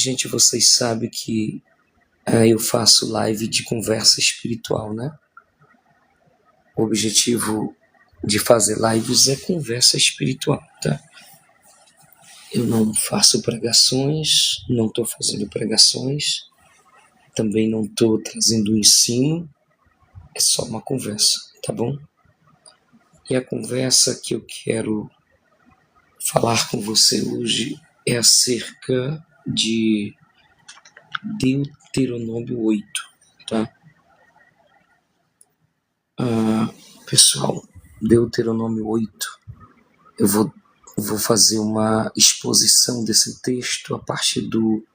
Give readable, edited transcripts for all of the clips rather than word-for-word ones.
Gente, vocês sabem que eu faço live de conversa espiritual, né? O objetivo de fazer lives é conversa espiritual, tá? Eu não faço pregações, não estou fazendo pregações, também não estou trazendo ensino, é só uma conversa, tá bom? E a conversa que eu quero falar com você hoje é acerca de Deuteronômio 8, tá? Pessoal, Deuteronômio 8, eu vou fazer uma exposição desse texto a partir do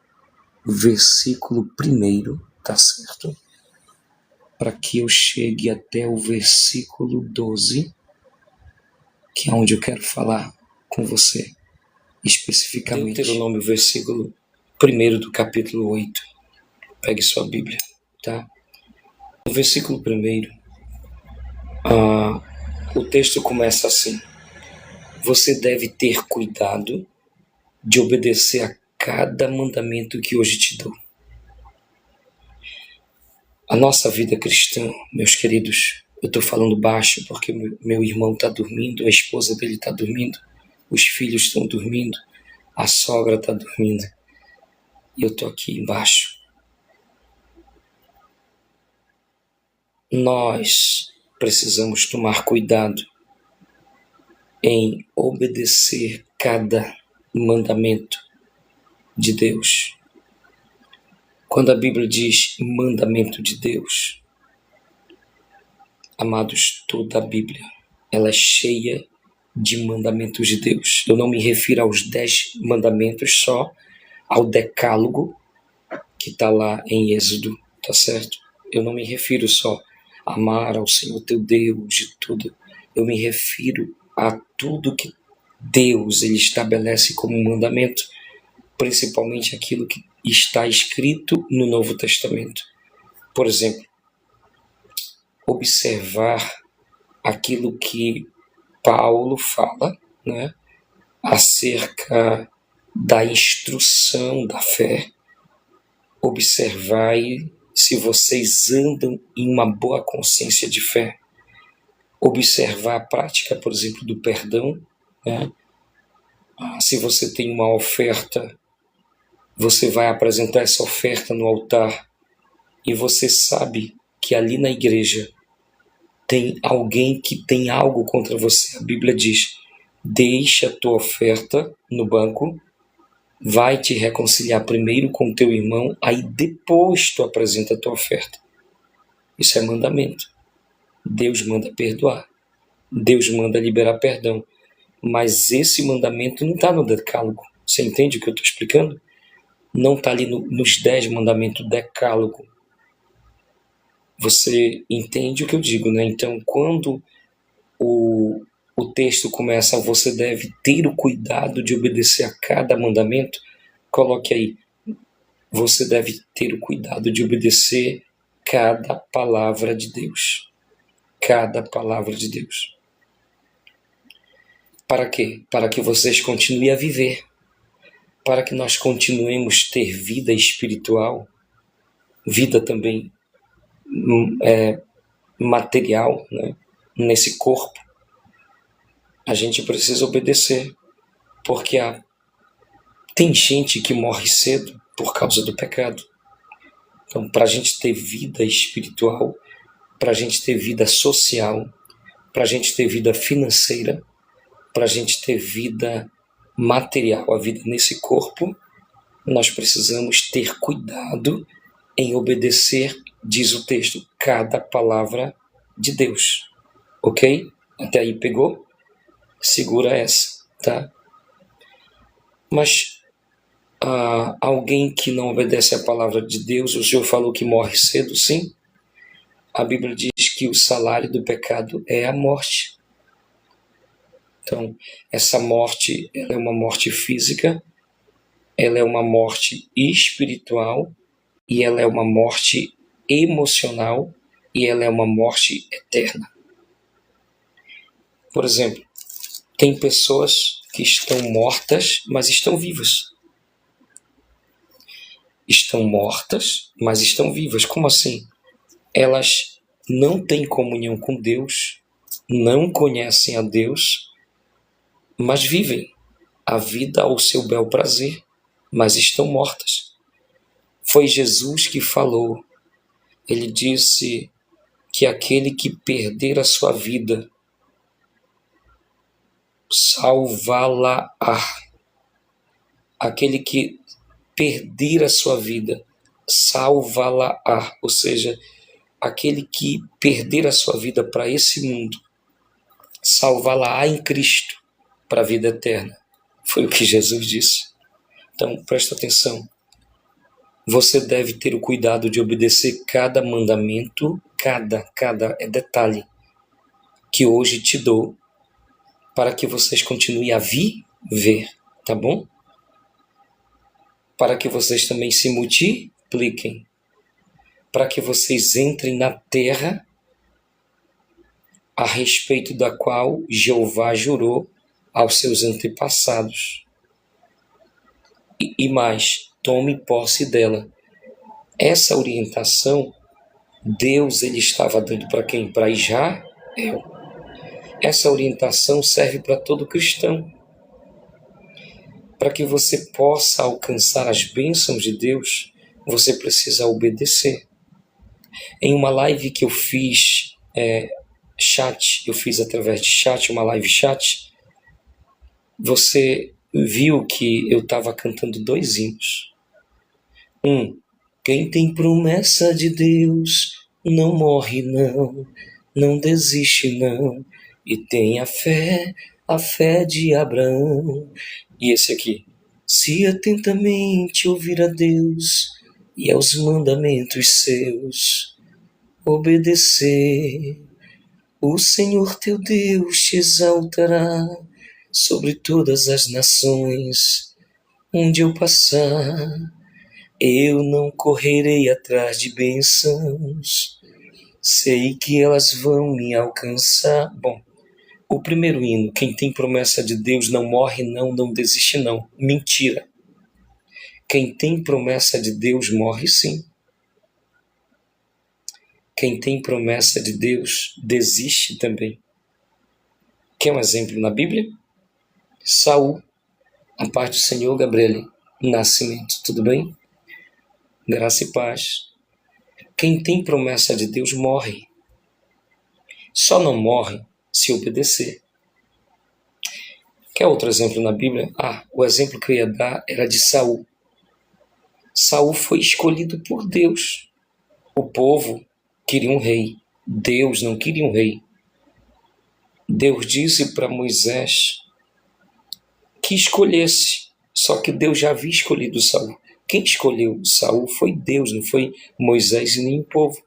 versículo 1, tá certo? Para que eu chegue até o versículo 12, que é onde eu quero falar com você especificamente. Deuteronômio, versículo 1 do capítulo 8. Pegue sua Bíblia, tá? No versículo 1, o texto começa assim: você deve ter cuidado de obedecer a cada mandamento que hoje te dou. A nossa vida cristã, meus queridos, eu estou falando baixo porque meu irmão está dormindo, a esposa dele está dormindo, os filhos estão dormindo, a sogra está dormindo e eu estou aqui embaixo. Nós precisamos tomar cuidado em obedecer cada mandamento de Deus. Quando a Bíblia diz mandamento de Deus, amados, toda a Bíblia, ela é cheia de mandamentos de Deus. Eu não me refiro aos 10 mandamentos só, ao decálogo, que está lá em Êxodo, tá certo? Eu não me refiro só a amar ao Senhor teu Deus de tudo. Eu me refiro a tudo que Deus ele estabelece como mandamento, principalmente aquilo que está escrito no Novo Testamento. Por exemplo, observar aquilo que Paulo fala, né, acerca da instrução da fé. Observai se vocês andam em uma boa consciência de fé. Observar a prática, por exemplo, do perdão, né? Se você tem uma oferta, você vai apresentar essa oferta no altar e você sabe que ali na igreja tem alguém que tem algo contra você. A Bíblia diz: deixa a tua oferta no banco, vai te reconciliar primeiro com o teu irmão, aí depois tu apresenta a tua oferta. Isso é mandamento. Deus manda perdoar. Deus manda liberar perdão. Mas esse mandamento não está no decálogo. Você entende o que eu estou explicando? Não está ali nos 10 mandamentos decálogo. Você entende o que eu digo, né? Então, quando o texto começa, você deve ter o cuidado de obedecer a cada mandamento, coloque aí, você deve ter o cuidado de obedecer cada palavra de Deus. Cada palavra de Deus. Para quê? Para que vocês continuem a viver. Para que nós continuemos a ter vida espiritual, vida também material, né? Nesse corpo. A gente precisa obedecer. Porque tem gente que morre cedo por causa do pecado. Então, para a gente ter vida espiritual, para a gente ter vida social, para a gente ter vida financeira, para a gente ter vida material, a vida nesse corpo, nós precisamos ter cuidado em obedecer, diz o texto, cada palavra de Deus. Ok? Até aí pegou? Segura essa, tá? Mas alguém que não obedece à palavra de Deus, o Senhor falou que morre cedo, sim? A Bíblia diz que o salário do pecado é a morte. Então, essa morte, ela é uma morte física, ela é uma morte espiritual e ela é uma morte emocional e ela é uma morte eterna. Por exemplo, tem pessoas que estão mortas, mas estão vivas. estão mortas, mas estão vivas. Como assim? Elas não têm comunhão com Deus, não conhecem a Deus, mas vivem a vida ao seu bel prazer, mas estão mortas. Foi Jesus que falou. Ele disse que aquele que perder a sua vida, salvá-la-á. Aquele que perder a sua vida, salvá-la-á. Ou seja, aquele que perder a sua vida para esse mundo, salvá-la-á em Cristo para a vida eterna. Foi o que Jesus disse. Então, presta atenção. Você deve ter o cuidado de obedecer cada mandamento, cada é detalhe, que hoje te dou, para que vocês continuem a viver, tá bom? Para que vocês também se multipliquem, para que vocês entrem na terra a respeito da qual Jeová jurou aos seus antepassados. E mais, tome posse dela. Essa orientação, Deus ele estava dando para quem? Para Israel. Essa orientação serve para todo cristão. Para que você possa alcançar as bênçãos de Deus, você precisa obedecer. Em uma live que eu fiz, eu fiz através de chat, uma live chat, você viu que eu estava cantando 2 hinos. Quem tem promessa de Deus não morre não desiste não, e tem a fé de Abraão. E esse aqui, se atentamente ouvir a Deus e aos mandamentos seus obedecer, o Senhor teu Deus te exaltará sobre todas as nações onde eu passar. Eu não correrei atrás de bênçãos, sei que elas vão me alcançar. Bom, o primeiro hino, quem tem promessa de Deus não morre não desiste não. Mentira. Quem tem promessa de Deus morre sim. Quem tem promessa de Deus desiste também. Quer um exemplo na Bíblia? Saul, a paz do Senhor, Gabriele Nascimento, tudo bem? Graça e paz. Quem tem promessa de Deus morre. Só não morre se obedecer. Quer outro exemplo na Bíblia? O exemplo que eu ia dar era de Saul. Saul foi escolhido por Deus. O povo queria um rei. Deus não queria um rei. Deus disse para Moisés que escolhesse. Só que Deus já havia escolhido Saul. Quem escolheu Saul foi Deus, não foi Moisés e nem o povo.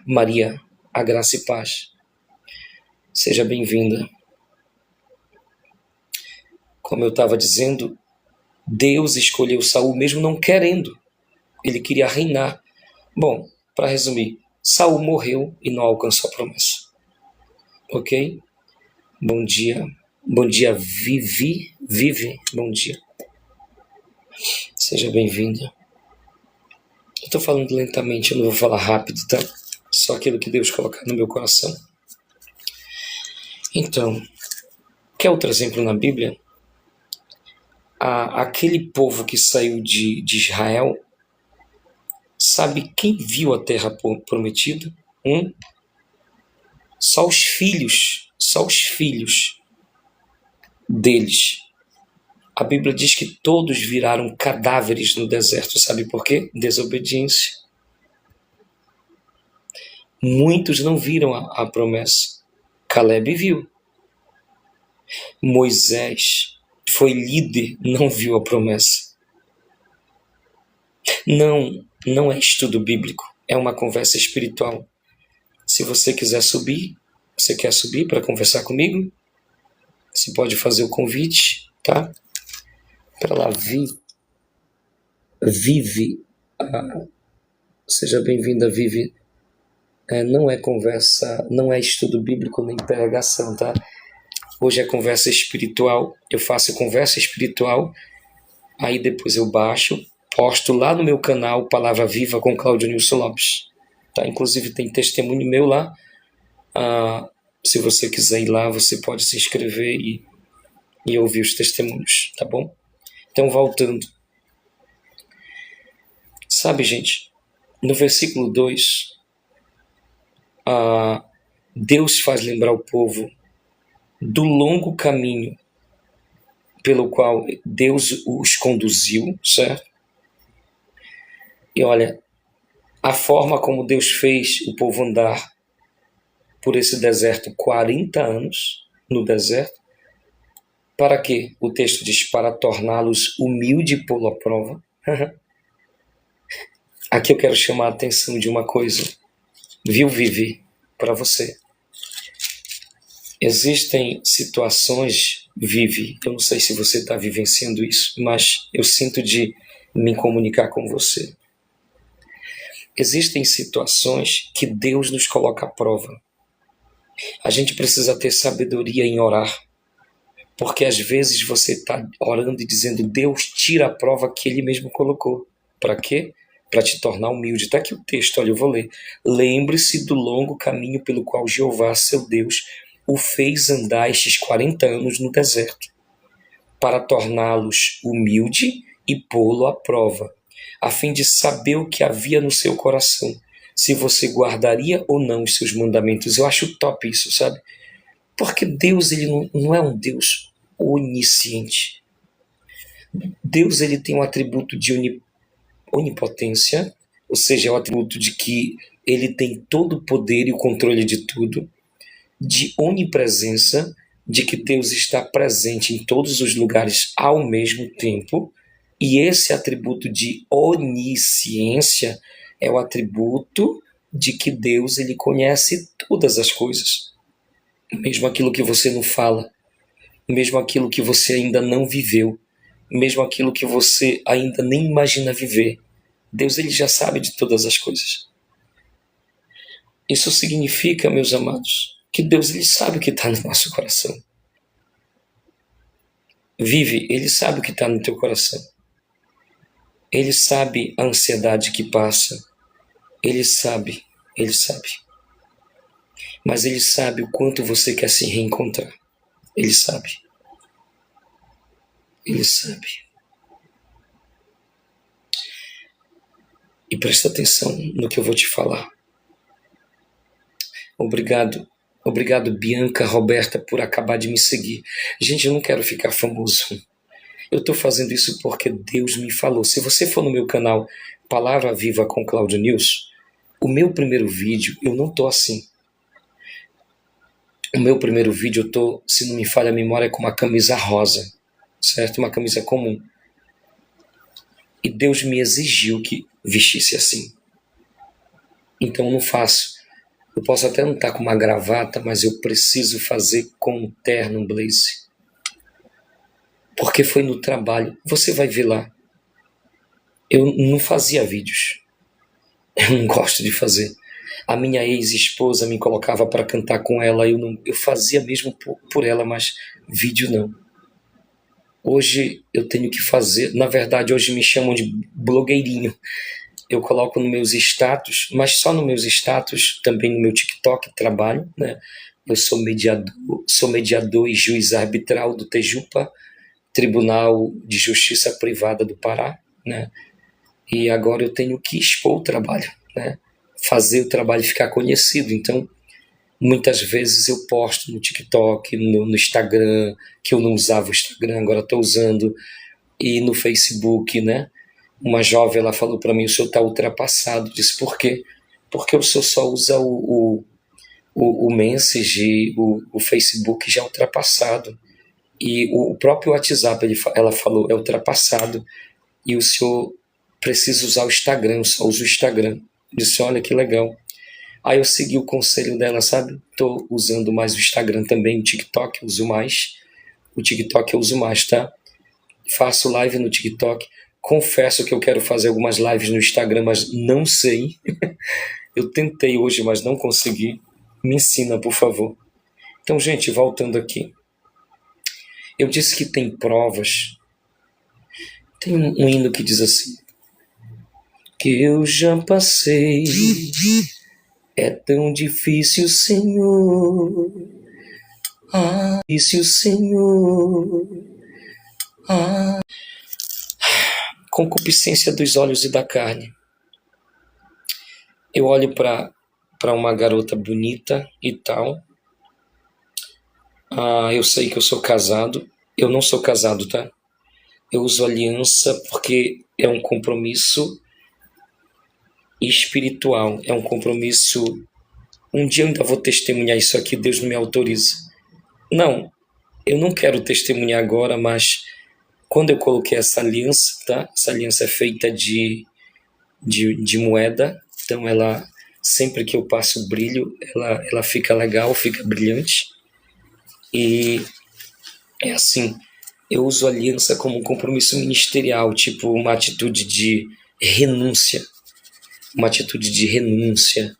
Maria, a graça e paz. Seja bem-vinda. Como eu estava dizendo, Deus escolheu Saul mesmo não querendo. Ele queria reinar. Bom, para resumir, Saul morreu e não alcançou a promessa. Ok? Bom dia. Bom dia, Vivi. Bom dia. Seja bem-vinda. Eu estou falando lentamente, eu não vou falar rápido, tá? Só aquilo que Deus colocar no meu coração. Então, quer outro exemplo na Bíblia? Aquele povo que saiu de Israel, sabe quem viu a terra prometida? Só os filhos deles. A Bíblia diz que todos viraram cadáveres no deserto. Sabe por quê? Desobediência. Muitos não viram a promessa. Caleb viu. Moisés foi líder, não viu a promessa. Não é estudo bíblico, é uma conversa espiritual. Se você quiser subir, você quer subir para conversar comigo? Você pode fazer o convite, tá? Para lá, Vive. Seja bem-vinda, Vive. Não é conversa, não é estudo bíblico nem pregação, tá? Hoje é conversa espiritual, eu faço conversa espiritual, aí depois eu baixo, posto lá no meu canal Palavra Viva com Cláudio Nilson Lopes. Tá? Inclusive tem testemunho meu lá. Se você quiser ir lá, você pode se inscrever e ouvir os testemunhos, tá bom? Então, voltando. Sabe, gente, no versículo 2, Deus faz lembrar o povo do longo caminho pelo qual Deus os conduziu, certo? E olha, a forma como Deus fez o povo andar por esse deserto 40 anos no deserto, para quê? O texto diz, para torná-los humilde e pô-lo à prova. Aqui eu quero chamar a atenção de uma coisa, viu, Vivi, para você. Existem situações, Vivi, eu não sei se você está vivenciando isso, mas eu sinto de me comunicar com você. Existem situações que Deus nos coloca à prova. A gente precisa ter sabedoria em orar, porque às vezes você está orando e dizendo, Deus, tira a prova que Ele mesmo colocou. Para quê? Para te tornar humilde. Está aqui o texto, olha, eu vou ler. Lembre-se do longo caminho pelo qual Jeová, seu Deus, o fez andar estes 40 anos no deserto, para torná-los humilde e pô-lo à prova, a fim de saber o que havia no seu coração, se você guardaria ou não os seus mandamentos. Eu acho top isso, sabe? Porque Deus, ele não é um Deus onisciente. Deus, ele tem um atributo de onipotência, ou seja, é o atributo de que ele tem todo o poder e o controle de tudo, de onipresença, de que Deus está presente em todos os lugares ao mesmo tempo, e esse atributo de onisciência é o atributo de que Deus, ele conhece todas as coisas, mesmo aquilo que você não fala, mesmo aquilo que você ainda não viveu, mesmo aquilo que você ainda nem imagina viver. Deus, ele já sabe de todas as coisas. Isso significa, meus amados, que Deus, ele sabe o que está no nosso coração. Vive, ele sabe o que está no teu coração. Ele sabe a ansiedade que passa. Ele sabe. Mas ele sabe o quanto você quer se reencontrar. Ele sabe. E presta atenção no que eu vou te falar. Obrigado, Bianca Roberta, por acabar de me seguir. Gente, eu não quero ficar famoso. Eu estou fazendo isso porque Deus me falou. Se você for no meu canal Palavra Viva com Cláudio Nilson, o meu primeiro vídeo, eu não estou assim. O meu primeiro vídeo, eu estou, se não me falha a memória, com uma camisa rosa, certo? Uma camisa comum. E Deus me exigiu que vestisse assim. Então eu não faço. Eu posso até não estar com uma gravata, mas eu preciso fazer com um terno, um blazer. Porque foi no trabalho. Você vai ver lá. Eu não fazia vídeos. Eu não gosto de fazer. A minha ex-esposa me colocava para cantar com ela. Eu fazia mesmo por ela, mas vídeo não. Hoje eu tenho que fazer. Na verdade, hoje me chamam de blogueirinho. Eu coloco nos meus status, mas só nos meus status, também no meu TikTok trabalho, né? Eu sou mediador e juiz arbitral do TJUPA, Tribunal de Justiça Privada do Pará, né? E agora eu tenho que expor o trabalho, né? Fazer o trabalho ficar conhecido. Então, muitas vezes eu posto no TikTok, no Instagram, que eu não usava o Instagram, agora estou usando, e no Facebook, né? Uma jovem, ela falou para mim, o senhor está ultrapassado. Disse, por quê? Porque o senhor só usa o Message, o Facebook já é ultrapassado. E o próprio WhatsApp, ela falou, é ultrapassado. E o senhor precisa usar o Instagram, eu só uso o Instagram. Disse, olha que legal. Aí eu segui o conselho dela, sabe? Estou usando mais o Instagram também, o TikTok eu uso mais. O TikTok eu uso mais, tá? Faço live no TikTok. Confesso que eu quero fazer algumas lives no Instagram, mas não sei. Eu tentei hoje, mas não consegui. Me ensina, por favor. Então, gente, voltando aqui. Eu disse que tem provas. Tem um hino que diz assim: que eu já passei, é tão difícil, Senhor. Ah, difícil, Senhor. Ah, concupiscência dos olhos e da carne. Eu olho para uma garota bonita e tal. Eu sei que eu sou casado. Eu não sou casado, tá? Eu uso aliança porque é um compromisso espiritual. É um compromisso. Um dia eu ainda vou testemunhar isso aqui, Deus não me autoriza. Não, eu não quero testemunhar agora, mas quando eu coloquei essa aliança, tá? Essa aliança é feita de moeda, então ela, sempre que eu passo o brilho, ela fica legal, fica brilhante. E é assim, eu uso aliança como um compromisso ministerial, tipo uma atitude de renúncia, uma atitude de renúncia,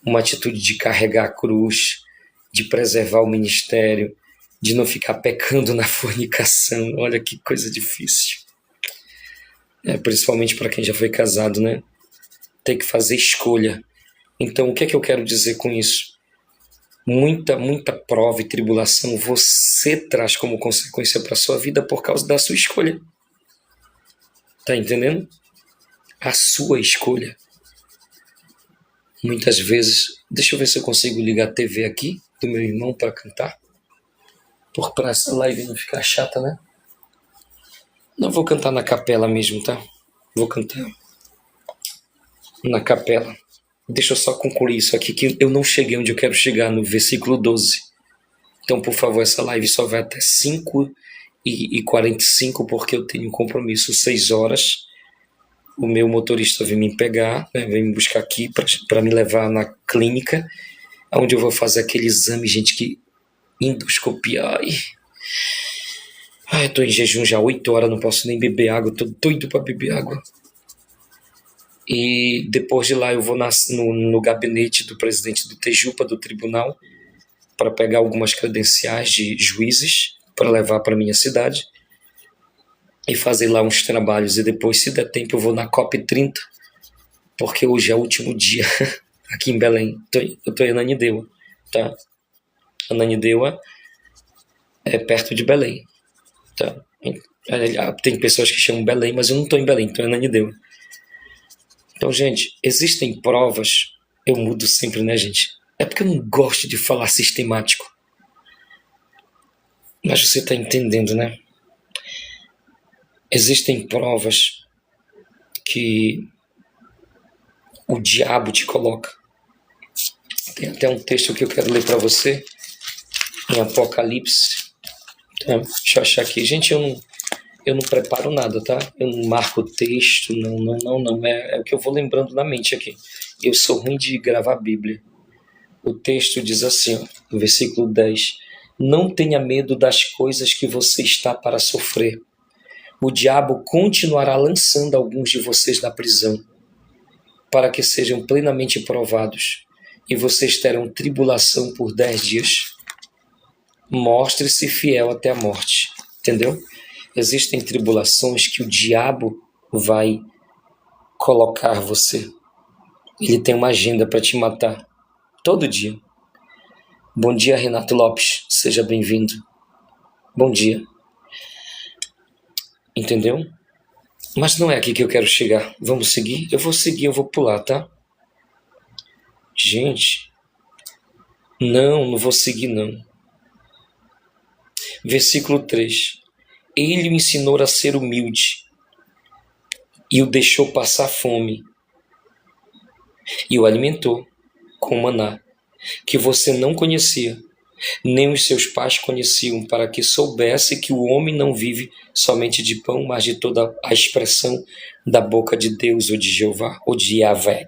uma atitude de carregar a cruz, de preservar o ministério, de não ficar pecando na fornicação. Olha que coisa difícil. Principalmente para quem já foi casado, né? Tem que fazer escolha. Então, o que é que eu quero dizer com isso? Muita prova e tribulação você traz como consequência para a sua vida por causa da sua escolha. Tá entendendo? A sua escolha. Muitas vezes, deixa eu ver se eu consigo ligar a TV aqui do meu irmão para cantar. Para essa live não ficar chata, né? Não vou cantar na capela mesmo, tá? Vou cantar na capela. Deixa eu só concluir isso aqui, que eu não cheguei onde eu quero chegar, no versículo 12. Então, por favor, essa live só vai até 5h45, porque eu tenho um compromisso 6 horas. O meu motorista vem me pegar, né, vem me buscar aqui para me levar na clínica, onde eu vou fazer aquele exame, gente, que endoscopia. Ai, eu tô em jejum já 8 horas, não posso nem beber água, tô doido para beber água. E depois de lá eu vou no gabinete do presidente do Tejupa, do tribunal, para pegar algumas credenciais de juízes para levar para minha cidade e fazer lá uns trabalhos. E depois, se der tempo, eu vou na COP30, porque hoje é o último dia aqui em Belém. Eu tô em Ananindeua, tá? Ananindeua é perto de Belém, tá? Tem pessoas que chamam Belém, mas eu não tô em Belém, tô em Ananindeua. Então, gente, existem provas. Eu mudo sempre, né, gente? É porque eu não gosto de falar sistemático. Mas você está entendendo, né? Existem provas que o diabo te coloca. Tem até um texto que eu quero ler para você, em Apocalipse. Tá? Deixa eu achar aqui. Gente, eu não preparo nada, tá? Eu não marco o texto, não. É o que eu vou lembrando na mente aqui. Eu sou ruim de gravar a Bíblia. O texto diz assim, ó, no versículo 10. Não tenha medo das coisas que você está para sofrer. O diabo continuará lançando alguns de vocês na prisão, para que sejam plenamente provados, e vocês terão tribulação por 10 dias. Mostre-se fiel até a morte. Entendeu? Existem tribulações que o diabo vai colocar você. Ele tem uma agenda para te matar. Todo dia. Bom dia, Renato Lopes. Seja bem-vindo. Bom dia. Entendeu? Mas não é aqui que eu quero chegar. Vamos seguir? Eu vou seguir, eu vou pular, tá? Gente. Não vou seguir, não. Versículo 3. Ele o ensinou a ser humilde e o deixou passar fome e o alimentou com maná, que você não conhecia, nem os seus pais conheciam, para que soubesse que o homem não vive somente de pão, mas de toda a expressão da boca de Deus, ou de Jeová, ou de Yahvé,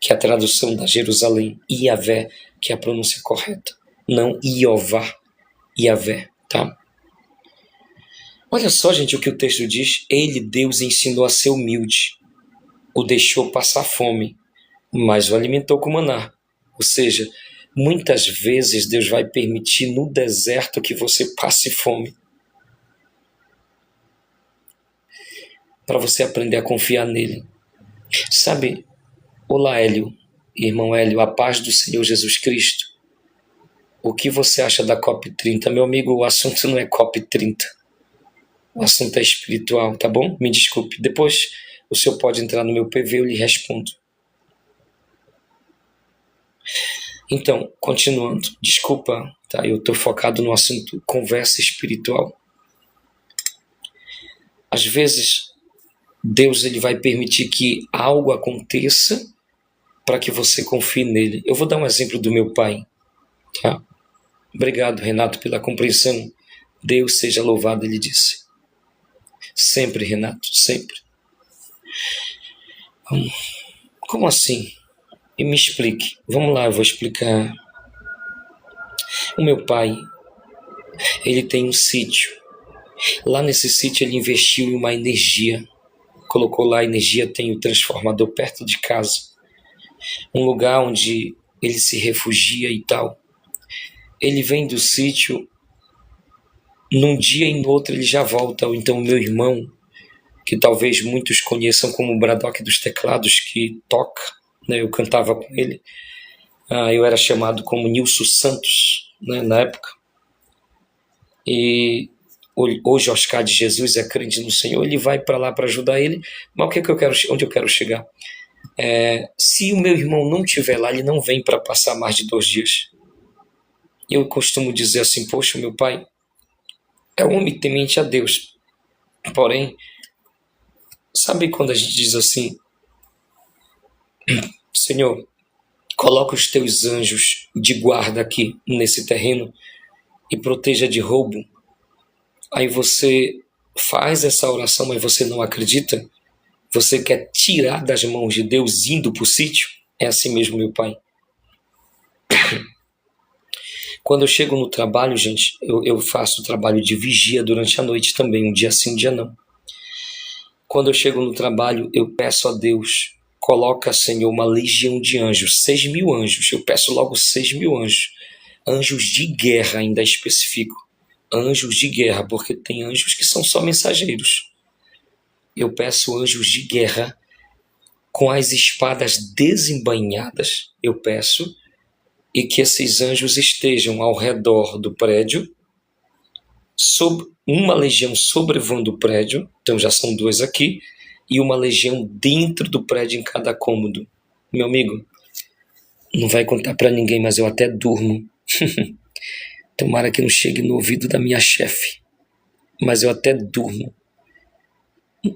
que é a tradução da Jerusalém, Yahvé, que é a pronúncia correta, não Iová, Yahvé, tá? Olha só, gente, o que o texto diz. Ele, Deus, ensinou a ser humilde, o deixou passar fome, mas o alimentou com maná. Ou seja, Muitas vezes Deus vai permitir no deserto que você passe fome, para você aprender a confiar nele. Sabe, olá Hélio, irmão Hélio, a paz do Senhor Jesus Cristo. O que você acha da COP30? Meu amigo, o assunto não é COP30. O assunto é espiritual, tá bom? Me desculpe. Depois o senhor pode entrar no meu PV, eu lhe respondo. Então, continuando. Desculpa, tá? Eu estou focado no assunto conversa espiritual. Às vezes, Deus ele vai permitir que algo aconteça para que você confie nele. Eu vou dar um exemplo do meu pai, tá? Obrigado, Renato, pela compreensão. Deus seja louvado, ele disse. Sempre, Renato, sempre. Como assim? E me explique. Vamos lá, eu vou explicar. O meu pai, ele tem um sítio. Lá nesse sítio ele investiu em uma energia. Colocou lá a energia, tem o transformador perto de casa. Um lugar onde ele se refugia e tal. Ele vem do sítio, num dia e no outro ele já volta. Ou então o meu irmão, que talvez muitos conheçam como o Braddock dos teclados, que toca, né? Eu cantava com ele. Eu era chamado como Nilson Santos, né, na época. E hoje Oscar de Jesus é crente no Senhor, ele vai para lá para ajudar ele. Mas o que é que eu quero, onde eu quero chegar? Se o meu irmão não estiver lá, ele não vem para passar mais de 2 dias. Eu costumo dizer assim, poxa, meu pai é um homem temente a Deus. Porém, sabe quando a gente diz assim, Senhor, coloca os teus anjos de guarda aqui nesse terreno e proteja de roubo. Aí você faz essa oração, mas você não acredita? Você quer tirar das mãos de Deus indo para o sítio? É assim mesmo, meu pai. Quando eu chego no trabalho, gente, eu faço trabalho de vigia durante a noite também, um dia sim, um dia não. Quando eu chego no trabalho, eu peço a Deus, coloca, Senhor, uma legião de anjos, 6.000 anjos, eu peço logo 6.000 anjos, anjos de guerra ainda especifico, anjos de guerra, porque tem anjos que são só mensageiros. Eu peço anjos de guerra com as espadas desembainhadas, eu peço, e que esses anjos estejam ao redor do prédio, uma legião sobrevoando o prédio, então já são 2 aqui, e uma legião dentro do prédio em cada cômodo. Meu amigo, não vai contar para ninguém, mas eu até durmo. Tomara que não chegue no ouvido da minha chefe, mas eu até durmo.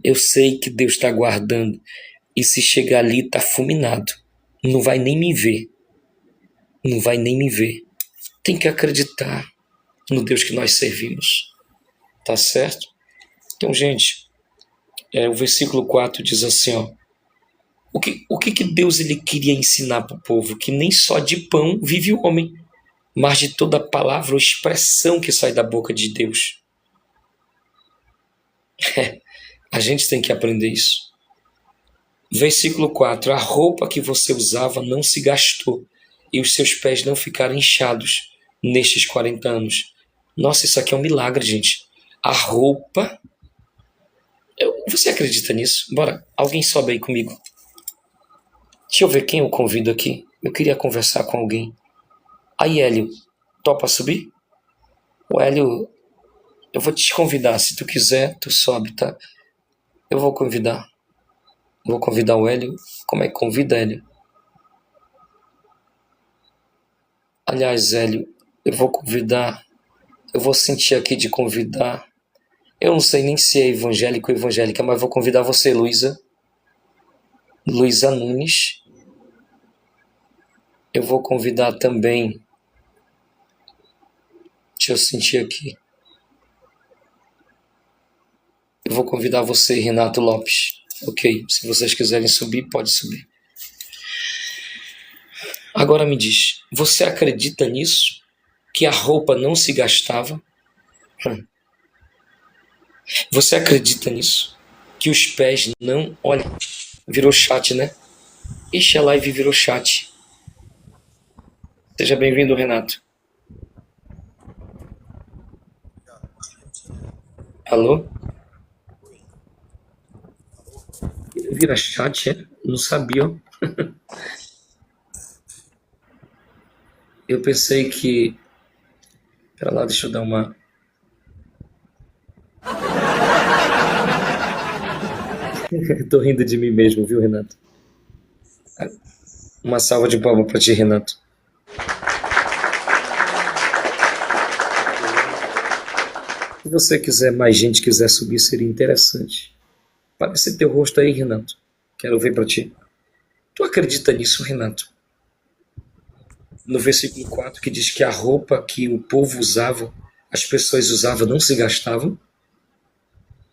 Eu sei que Deus está guardando, e se chegar ali está fulminado, não vai nem me ver. Não vai nem me ver. Tem que acreditar no Deus que nós servimos. Tá certo? Então, gente, o versículo 4 diz assim, ó, o que Deus ele queria ensinar para o povo? Que nem só de pão vive o homem, mas de toda palavra ou expressão que sai da boca de Deus. A gente tem que aprender isso. Versículo 4, a roupa que você usava não se gastou, e os seus pés não ficaram inchados nestes 40 anos. Nossa, isso aqui é um milagre, gente. A roupa... Você acredita nisso? Bora, alguém sobe aí comigo. Deixa eu ver quem eu convido aqui. Eu queria conversar com alguém. Aí, Hélio, topa subir? O Hélio, eu vou te convidar. Se tu quiser, tu sobe, tá? Eu vou convidar. Vou convidar o Hélio. Como é que convida, Hélio? Aliás, Hélio, eu vou convidar, eu vou sentir aqui de convidar, eu não sei nem se é evangélico ou evangélica, mas vou convidar você, Luísa Nunes. Eu vou convidar também, deixa eu sentir aqui, eu vou convidar você, Renato Lopes. Ok, se vocês quiserem subir, pode subir. Agora me diz, você acredita nisso? Que a roupa não se gastava? Você acredita nisso? Que os pés não... Olha, virou chat, né? Ixi, a live virou chat. Seja bem-vindo, Renato. Alô? Vira chat, é? Não sabia. Ó. Eu pensei que. Pera lá, deixa eu dar uma. Tô rindo de mim mesmo, viu, Renato? Uma salva de palmas pra ti, Renato. Se você quiser, mais gente quiser subir, seria interessante. Parece teu rosto aí, Renato. Quero ver pra ti. Tu acredita nisso, Renato? No versículo 4 que diz que a roupa que o povo usava, as pessoas usavam, não se gastavam,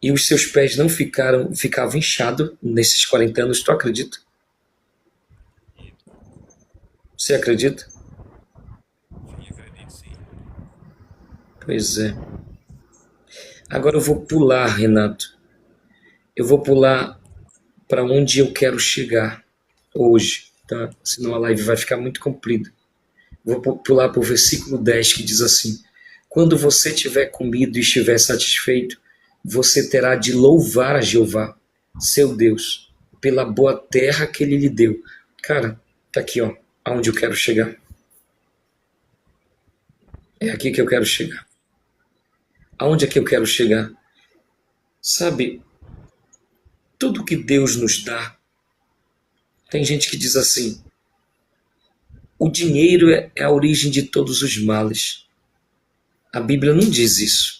e os seus pés não ficavam inchados nesses 40 anos. Tu acredita? Você acredita? Sim, acredito sim. Pois é. Agora eu vou pular, Renato. Eu vou pular para onde eu quero chegar hoje, tá? Senão a live vai ficar muito comprida. Vou pular para o versículo 10 que diz assim: Quando você tiver comido e estiver satisfeito, você terá de louvar a Jeová, seu Deus, pela boa terra que ele lhe deu. Cara, tá aqui, ó, aonde eu quero chegar. É aqui que eu quero chegar. Aonde é que eu quero chegar? Sabe, tudo que Deus nos dá, tem gente que diz assim: o dinheiro é a origem de todos os males. A Bíblia não diz isso.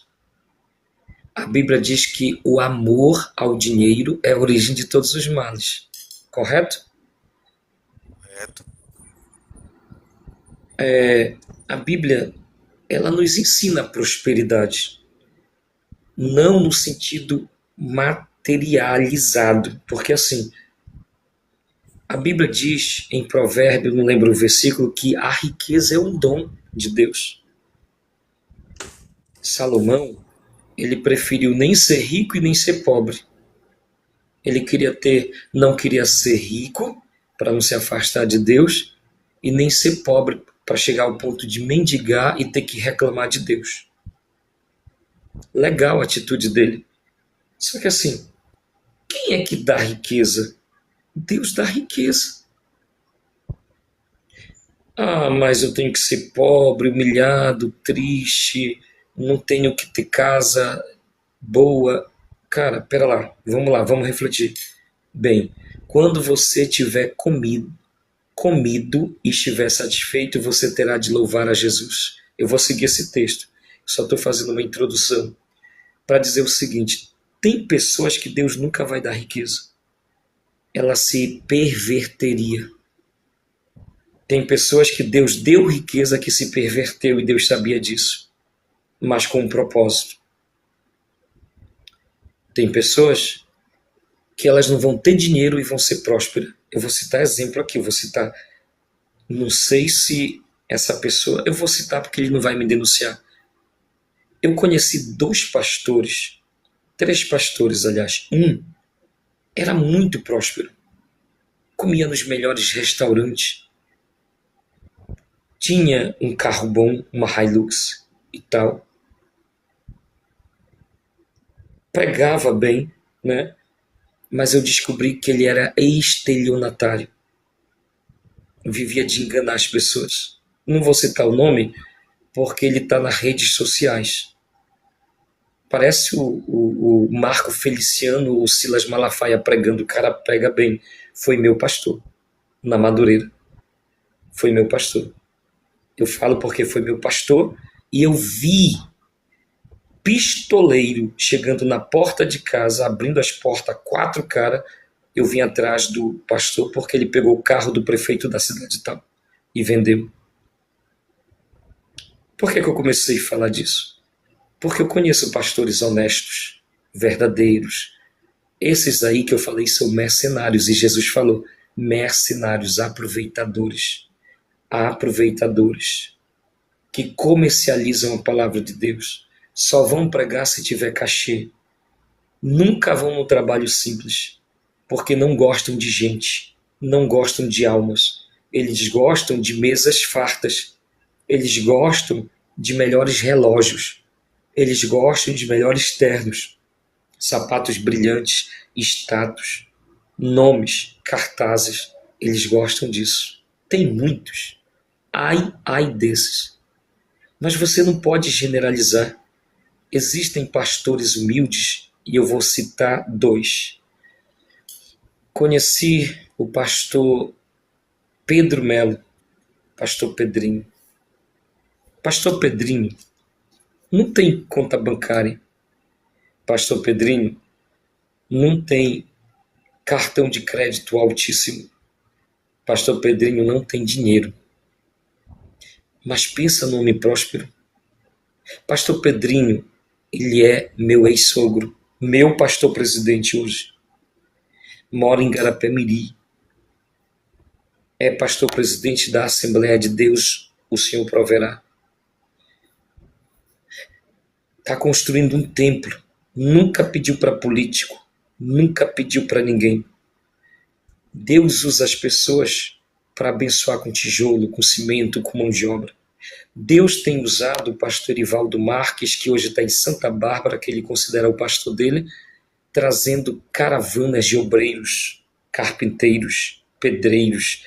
A Bíblia diz que o amor ao dinheiro é a origem de todos os males. Correto? Correto. A Bíblia, ela nos ensina a prosperidade, não no sentido materializado, porque assim, a Bíblia diz em Provérbio, não lembro o versículo, que a riqueza é um dom de Deus. Salomão, ele preferiu nem ser rico e nem ser pobre. Ele não queria ser rico para não se afastar de Deus e nem ser pobre para chegar ao ponto de mendigar e ter que reclamar de Deus. Legal a atitude dele. Só que assim, quem é que dá riqueza? Deus dá riqueza. Ah, mas eu tenho que ser pobre, humilhado, triste, não tenho que ter casa boa. Cara, pera lá, vamos refletir. Bem, quando você tiver comido e estiver satisfeito, você terá de louvar a Jesus. Eu vou seguir esse texto. Só estou fazendo uma introdução para dizer o seguinte: tem pessoas que Deus nunca vai dar riqueza. Ela se perverteria. Tem pessoas que Deus deu riqueza que se perverteu e Deus sabia disso, mas com um propósito. Tem pessoas que elas não vão ter dinheiro e vão ser prósperas. Eu vou citar exemplo aqui, eu vou citar. Não sei se essa pessoa. Eu vou citar porque ele não vai me denunciar. Eu conheci dois pastores, três pastores, aliás. Um era muito próspero, comia nos melhores restaurantes, tinha um carro bom, uma Hilux e tal, pregava bem, né? Mas eu descobri que ele era estelionatário, vivia de enganar as pessoas. Não vou citar o nome porque ele está nas redes sociais. Parece o Marco Feliciano, o Silas Malafaia pregando. O cara prega bem. Foi meu pastor, na Madureira. Foi meu pastor. Eu falo porque foi meu pastor e eu vi pistoleiro chegando na porta de casa, abrindo as portas, quatro caras. Eu vim atrás do pastor porque ele pegou o carro do prefeito da cidade e tal e vendeu. Por que eu comecei a falar disso? Porque eu conheço pastores honestos, verdadeiros. Esses aí que eu falei são mercenários, e Jesus falou: mercenários, aproveitadores, aproveitadores, que comercializam a palavra de Deus. Só vão pregar se tiver cachê. Nunca vão no trabalho simples, porque não gostam de gente, não gostam de almas. Eles gostam de mesas fartas. Eles gostam de melhores relógios. Eles gostam de melhores ternos, sapatos brilhantes, status, nomes, cartazes. Eles gostam disso. Tem muitos. Ai desses. Mas você não pode generalizar. Existem pastores humildes e eu vou citar 2. Conheci o pastor Pedro Melo, pastor Pedrinho. Pastor Pedrinho não tem conta bancária. Pastor Pedrinho não tem cartão de crédito altíssimo. Pastor Pedrinho não tem dinheiro. Mas pensa no homem próspero. Pastor Pedrinho, ele é meu ex-sogro, meu pastor presidente hoje. Mora em Garapé-Miri. É pastor presidente da Assembleia de Deus, o Senhor proverá. Está construindo um templo. Nunca pediu para político. Nunca pediu para ninguém. Deus usa as pessoas para abençoar com tijolo, com cimento, com mão de obra. Deus tem usado o pastor Ivaldo Marques, que hoje está em Santa Bárbara, que ele considera o pastor dele, trazendo caravanas de obreiros, carpinteiros, pedreiros,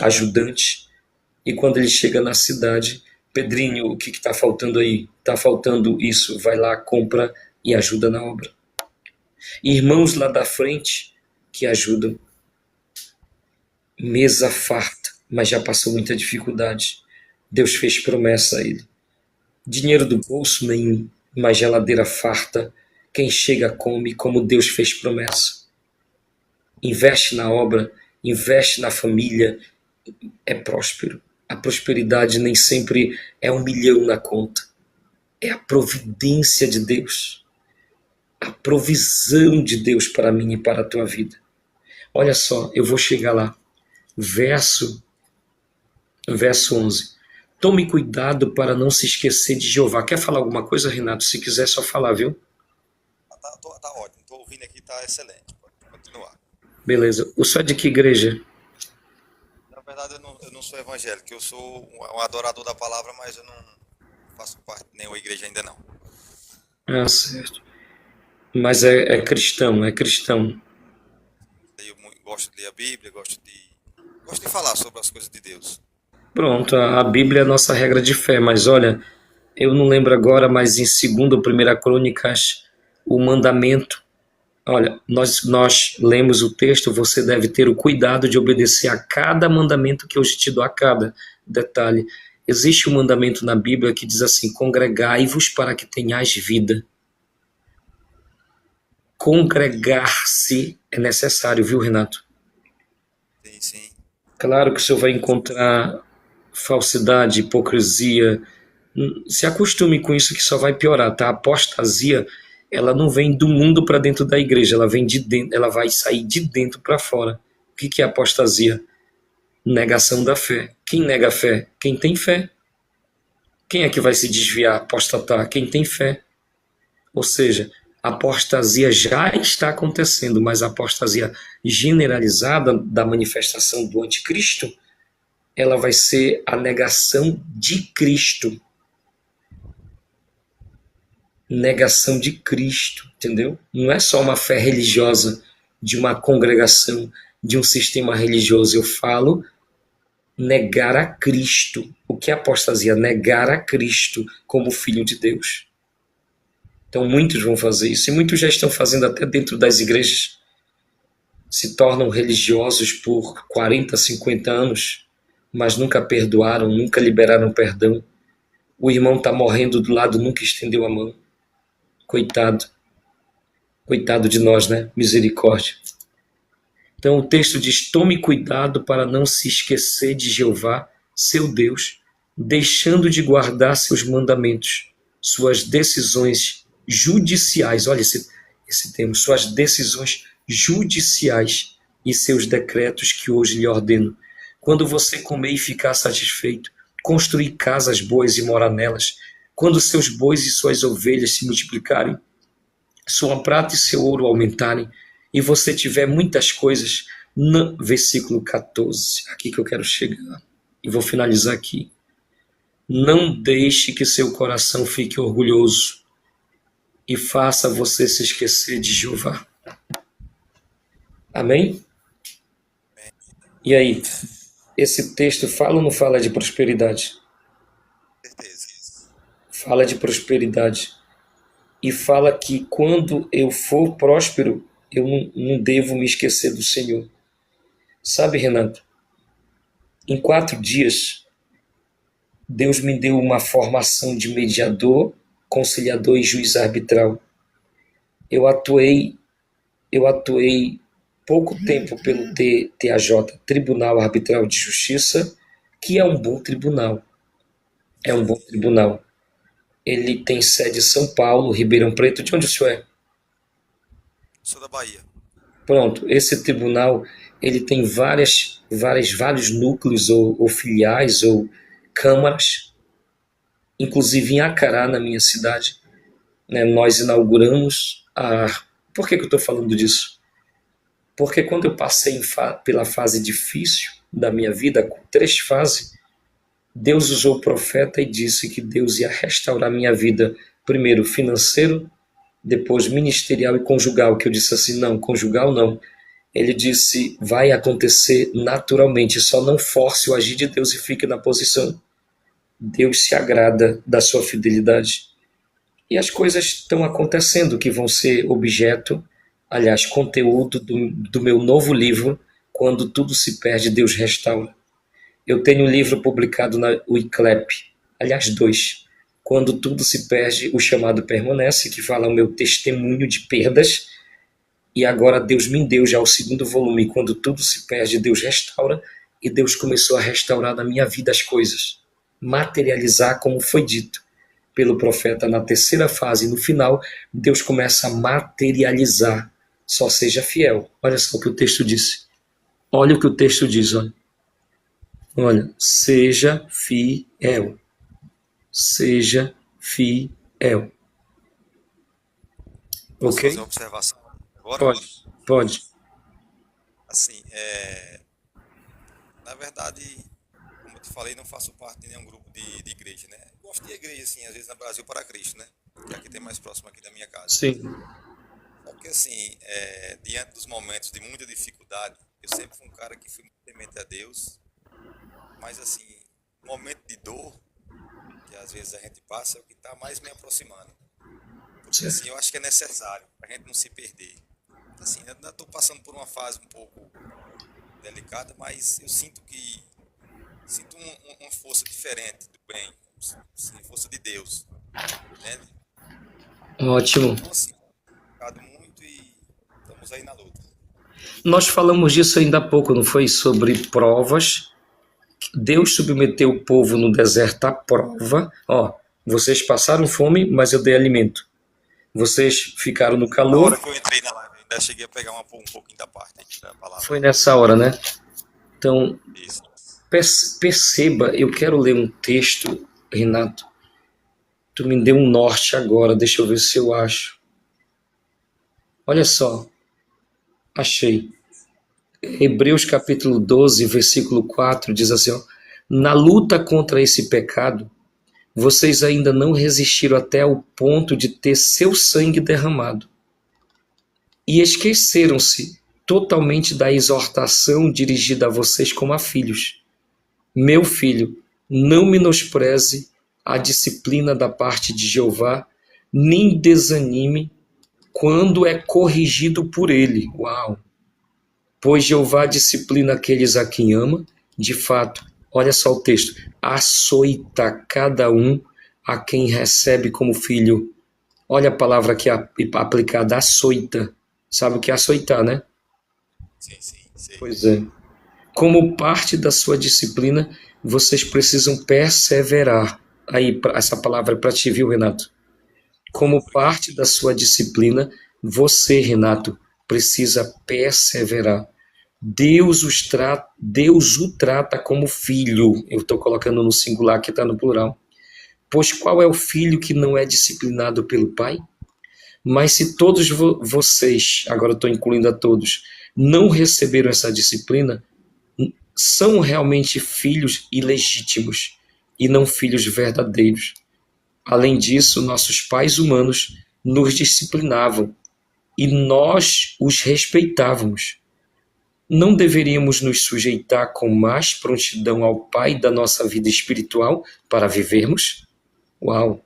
ajudantes. E quando ele chega na cidade, Pedrinho, o que está faltando aí? Está faltando isso, vai lá, compra e ajuda na obra. Irmãos lá da frente que ajudam. Mesa farta, mas já passou muita dificuldade. Deus fez promessa a ele. Dinheiro do bolso nenhum, mas geladeira farta. Quem chega come, como Deus fez promessa. Investe na obra, investe na família, é próspero. A prosperidade nem sempre é 1 milhão na conta. É a providência de Deus. A provisão de Deus para mim e para a tua vida. Olha só, eu vou chegar lá. Verso 11. Tome cuidado para não se esquecer de Jeová. Quer falar alguma coisa, Renato? Se quiser, só falar, viu? Tá ótimo, tô ouvindo aqui, tá excelente. Pode continuar. Beleza. O senhor é de que igreja? Na verdade, eu não sou evangélico, eu sou um adorador da palavra, mas eu não faço parte de nenhuma igreja ainda não. Ah, certo. Mas é cristão, é cristão. Eu gosto de ler a Bíblia, gosto de falar sobre as coisas de Deus. Pronto, a Bíblia é a nossa regra de fé, mas olha, eu não lembro agora, mas em 2ª ou 1ª Crônicas, o mandamento, olha, nós lemos o texto, você deve ter o cuidado de obedecer a cada mandamento que hoje te dou, a cada detalhe. Existe um mandamento na Bíblia que diz assim, congregai-vos para que tenhais vida. Congregar-se é necessário, viu, Renato? Sim. Claro que o senhor vai encontrar falsidade, hipocrisia. Se acostume com isso que só vai piorar, tá? A apostasia, ela não vem do mundo para dentro da igreja, ela vem de dentro, ela vai sair de dentro para fora. O que é apostasia? Negação da fé. Quem nega a fé? Quem tem fé. Quem é que vai se desviar, apostatar? Quem tem fé. Ou seja, a apostasia já está acontecendo, mas a apostasia generalizada da manifestação do anticristo, ela vai ser a negação de Cristo. Negação de Cristo, entendeu? Não é só uma fé religiosa de uma congregação, de um sistema religioso. Eu falo negar a Cristo. O que é apostasia? Negar a Cristo como Filho de Deus. Então muitos vão fazer isso, e muitos já estão fazendo até dentro das igrejas. Se tornam religiosos por 40, 50 anos, mas nunca perdoaram, nunca liberaram perdão. O irmão está morrendo do lado, nunca estendeu a mão. Coitado. Coitado de nós, né? Misericórdia. Então o texto diz, tome cuidado para não se esquecer de Jeová, seu Deus, deixando de guardar seus mandamentos, suas decisões judiciais, olha esse termo, suas decisões judiciais e seus decretos que hoje lhe ordeno. Quando você comer e ficar satisfeito, construir casas boas e morar nelas, quando seus bois e suas ovelhas se multiplicarem, sua prata e seu ouro aumentarem, e você tiver muitas coisas, Versículo 14, aqui que eu quero chegar. E vou finalizar aqui. Não deixe que seu coração fique orgulhoso e faça você se esquecer de Jeová. Amém? E aí, esse texto fala ou não fala de prosperidade? Certeza. Fala de prosperidade. E fala que quando eu for próspero, eu não devo me esquecer do Senhor. Sabe, Renato, em 4 dias, Deus me deu uma formação de mediador, conciliador e juiz arbitral. Eu atuei pouco tempo pelo TAJ, Tribunal Arbitral de Justiça, que é um bom tribunal. É um bom tribunal. Ele tem sede em São Paulo, Ribeirão Preto. De onde o senhor é? Sou da Bahia. Pronto, esse tribunal ele tem vários núcleos ou filiais ou câmaras, inclusive em Acará, na minha cidade, né, nós inauguramos a... Por que eu estou falando disso? Porque quando eu passei pela fase difícil da minha vida, com 3 fases, Deus usou o profeta e disse que Deus ia restaurar minha vida, primeiro financeiro, depois ministerial e conjugal, que eu disse assim, não, conjugal não. Ele disse, vai acontecer naturalmente, só não force o agir de Deus e fique na posição. Deus se agrada da sua fidelidade. E as coisas estão acontecendo que vão ser objeto, aliás, conteúdo do meu novo livro, Quando Tudo Se Perde, Deus Restaura. Eu tenho um livro publicado na Wiclap, aliás, 2. Quando Tudo Se Perde, o chamado permanece, que fala o meu testemunho de perdas. E agora Deus me deu já o 2º volume, Quando Tudo Se Perde, Deus Restaura. E Deus começou a restaurar na minha vida as coisas. Materializar como foi dito pelo profeta na 3ª fase. No final, Deus começa a materializar. Só seja fiel. Olha só o que o texto disse. Olha o que o texto diz, olha. Olha, seja fiel. Seja fiel. Posso Ok? fazer uma observação agora? Pode. Assim, na verdade, como eu te falei, não faço parte de nenhum grupo de igreja, né? Gosto de igreja, assim, às vezes na Brasil para Cristo, né? Que é aqui tem mais próximo aqui da minha casa. Sim. Só que, assim, diante dos momentos de muita dificuldade, eu sempre fui um cara que fui muito temente a Deus, mas, assim, momento de dor, que às vezes a gente passa, é o que está mais me aproximando. Porque, assim, eu acho que é necessário, para a gente não se perder. Assim, eu ainda estou passando por uma fase um pouco delicada, mas eu sinto uma força diferente do bem, assim, força de Deus, né? Ótimo. Então, assim, muito e estamos aí na luta. Nós falamos disso ainda há pouco, não foi? Sobre provas. Deus submeteu o povo no deserto à prova. Ó, vocês passaram fome, mas eu dei alimento. Vocês ficaram no Na calor. hora que eu entrei na live, eu ainda cheguei a pegar um pouquinho da parte da palavra. Foi nessa hora, né? Então, Isso. perceba, eu quero ler um texto, Renato. Tu me deu um norte agora, deixa eu ver se eu acho. Olha só, achei. Hebreus capítulo 12, versículo 4, diz assim, ó, na luta contra esse pecado, vocês ainda não resistiram até o ponto de ter seu sangue derramado. E esqueceram-se totalmente da exortação dirigida a vocês como a filhos. Meu filho, não menospreze a disciplina da parte de Jeová, nem desanime quando é corrigido por ele. Uau! Pois Jeová disciplina aqueles a quem ama, de fato, olha só o texto, açoita cada um a quem recebe como filho. Olha a palavra aqui aplicada, açoita. Sabe o que é açoitar, né? Sim, sei. Pois é. Como parte da sua disciplina, vocês precisam perseverar. Aí, essa palavra é para ti, viu, Renato? Como parte da sua disciplina, você, Renato, precisa perseverar. Deus o trata como filho. Eu estou colocando no singular, que está no plural. Pois qual é o filho que não é disciplinado pelo pai? Mas se todos vocês, agora eu estou incluindo a todos, não receberam essa disciplina, são realmente filhos ilegítimos e não filhos verdadeiros. Além disso, nossos pais humanos nos disciplinavam e nós os respeitávamos. Não deveríamos nos sujeitar com mais prontidão ao Pai da nossa vida espiritual para vivermos? Uau!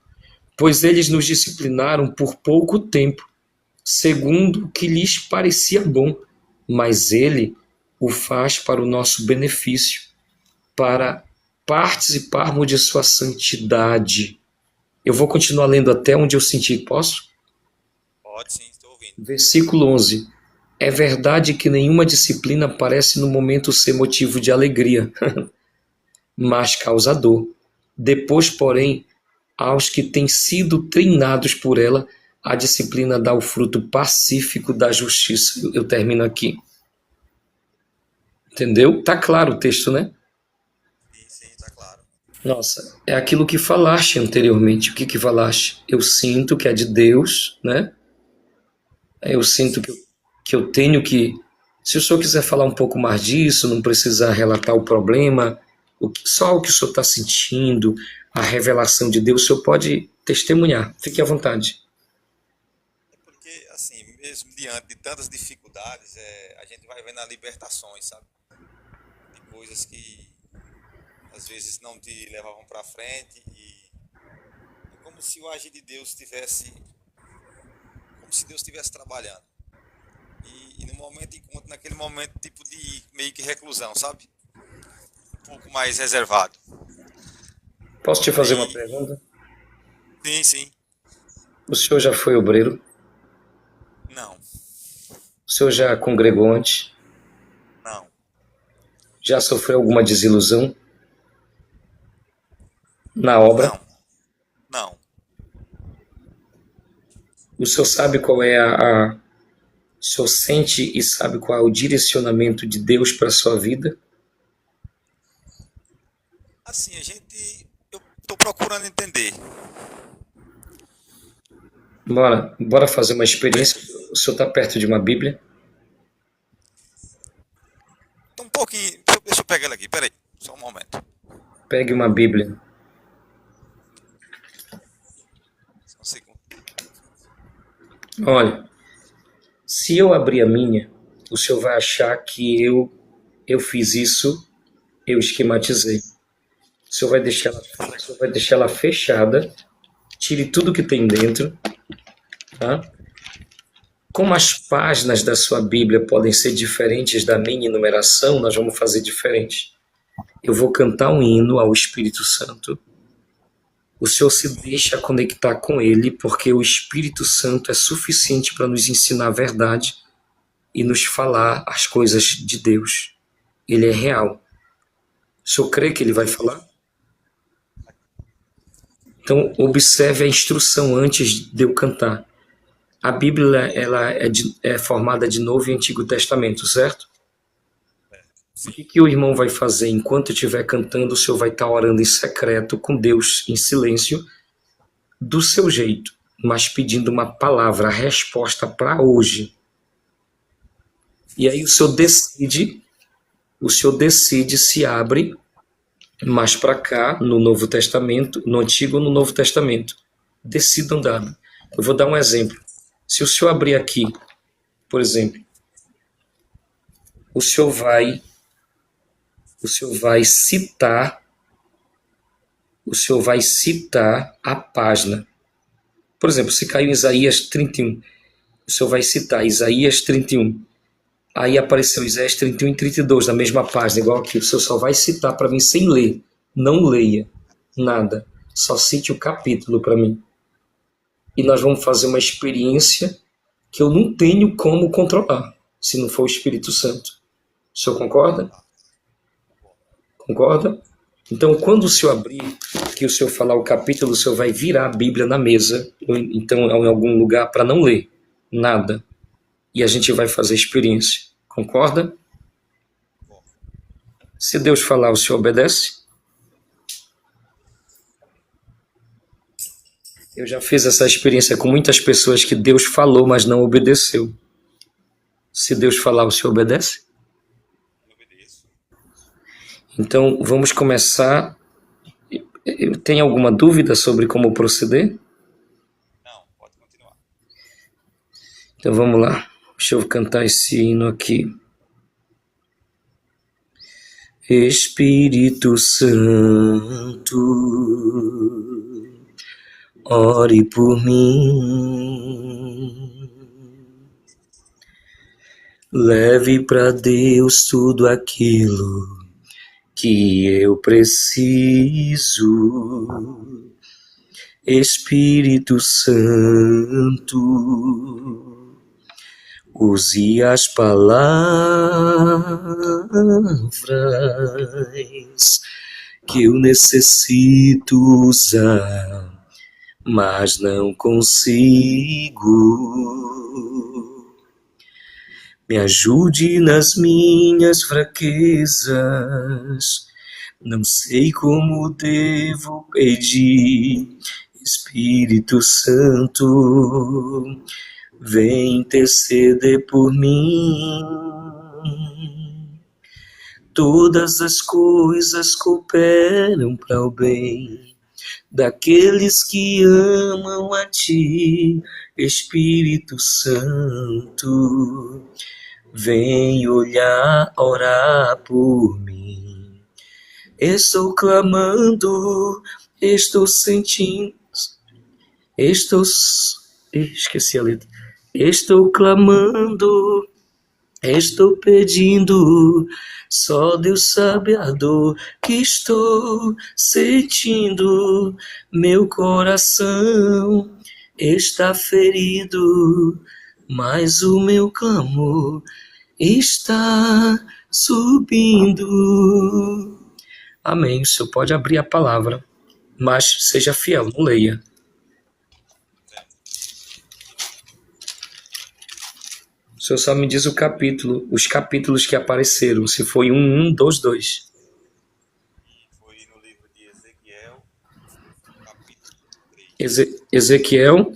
Pois eles nos disciplinaram por pouco tempo, segundo o que lhes parecia bom, mas Ele o faz para o nosso benefício, para participarmos de sua santidade. Eu vou continuar lendo até onde eu sentir, posso? Pode sim, estou ouvindo. Versículo 11. É verdade que nenhuma disciplina parece no momento ser motivo de alegria, mas causa dor. Depois, porém, aos que têm sido treinados por ela, a disciplina dá o fruto pacífico da justiça. Eu termino aqui. Entendeu? Tá claro o texto, né? Sim, está claro. Nossa, é aquilo que falaste anteriormente. O que que falaste? Eu sinto que é de Deus, né? Eu sinto que eu tenho que. Se o senhor quiser falar um pouco mais disso, não precisar relatar o problema, só o que o senhor está sentindo, a revelação de Deus, o senhor pode testemunhar. Fique à vontade. É porque, assim, mesmo diante de tantas dificuldades, a gente vai vendo as libertações, sabe? De coisas que às vezes não te levavam para frente e é como se o agir de Deus tivesse, como se Deus estivesse trabalhando. E no momento encontro naquele momento tipo de meio que reclusão, sabe? Um pouco mais reservado. Posso te fazer uma Aí, pergunta? sim, O senhor já foi obreiro? não, O senhor já congregou antes? não, Já sofreu alguma desilusão na obra? não, não. O senhor sabe qual é o senhor sente e sabe qual é o direcionamento de Deus para a sua vida? Assim, eu tô procurando entender. Bora fazer uma experiência. O senhor está perto de uma Bíblia? Um pouquinho, deixa eu pegar ele aqui, peraí, só um momento. Pegue uma Bíblia. Só um segundo. Olha, se eu abrir a minha, o senhor vai achar que eu fiz isso, eu esquematizei. O senhor vai deixar ela fechada, tire tudo que tem dentro, tá? Como as páginas da sua Bíblia podem ser diferentes da minha numeração, nós vamos fazer diferente. Eu vou cantar um hino ao Espírito Santo. O Senhor se deixa conectar com Ele, porque o Espírito Santo é suficiente para nos ensinar a verdade e nos falar as coisas de Deus. Ele é real. O senhor crê que Ele vai falar? Então, observe a instrução antes de eu cantar. A Bíblia ela é formada de Novo e Antigo Testamento, certo? O Sim, que o irmão vai fazer enquanto estiver cantando? O senhor vai estar orando em secreto com Deus, em silêncio, do seu jeito, mas pedindo uma palavra, a resposta para hoje. E aí o senhor decide se abre mais para cá, no Novo Testamento, no Antigo ou no Novo Testamento. Decidam dar. Eu vou dar um exemplo. Se o senhor abrir aqui, por exemplo, o senhor vai citar, a página. Por exemplo, se caiu Isaías 31, o senhor vai citar Isaías 31. Aí apareceu Isaías 31 e 32 na mesma página, igual aqui. O senhor só vai citar para mim sem ler. Não leia nada. Só cite o capítulo para mim. E nós vamos fazer uma experiência que eu não tenho como controlar, se não for o Espírito Santo. O senhor concorda? Concorda? Então, quando o senhor abrir, que o senhor falar o capítulo, o senhor vai virar a Bíblia na mesa, ou então em algum lugar, para não ler nada. E a gente vai fazer experiência. Concorda? Se Deus falar, o senhor obedece? Eu já fiz essa experiência com muitas pessoas que Deus falou, mas não obedeceu. Se Deus falar, o senhor obedece? Eu obedeço. Então, vamos começar. Tem alguma dúvida sobre como proceder? Não, pode continuar. Então, vamos lá. Deixa eu cantar esse hino aqui. Espírito Santo, ore por mim. Leve para Deus tudo aquilo que eu preciso. Espírito Santo, use as palavras que eu necessito usar, mas não consigo. Me ajude nas minhas fraquezas, não sei como devo pedir. Espírito Santo, vem interceder por mim. Todas as coisas cooperam para o bem daqueles que amam a ti. Espírito Santo, vem orar por mim. Estou clamando, estou sentindo, esqueci a letra. Estou clamando, estou pedindo, só Deus sabe a dor que estou sentindo. Meu coração está ferido, mas o meu clamor está subindo. Amém. O senhor pode abrir a palavra, mas seja fiel, não leia. O senhor só me diz o capítulo, os capítulos que apareceram, se foi 1, 2, 2. E foi no livro de Ezequiel, capítulo 3. Ezequiel,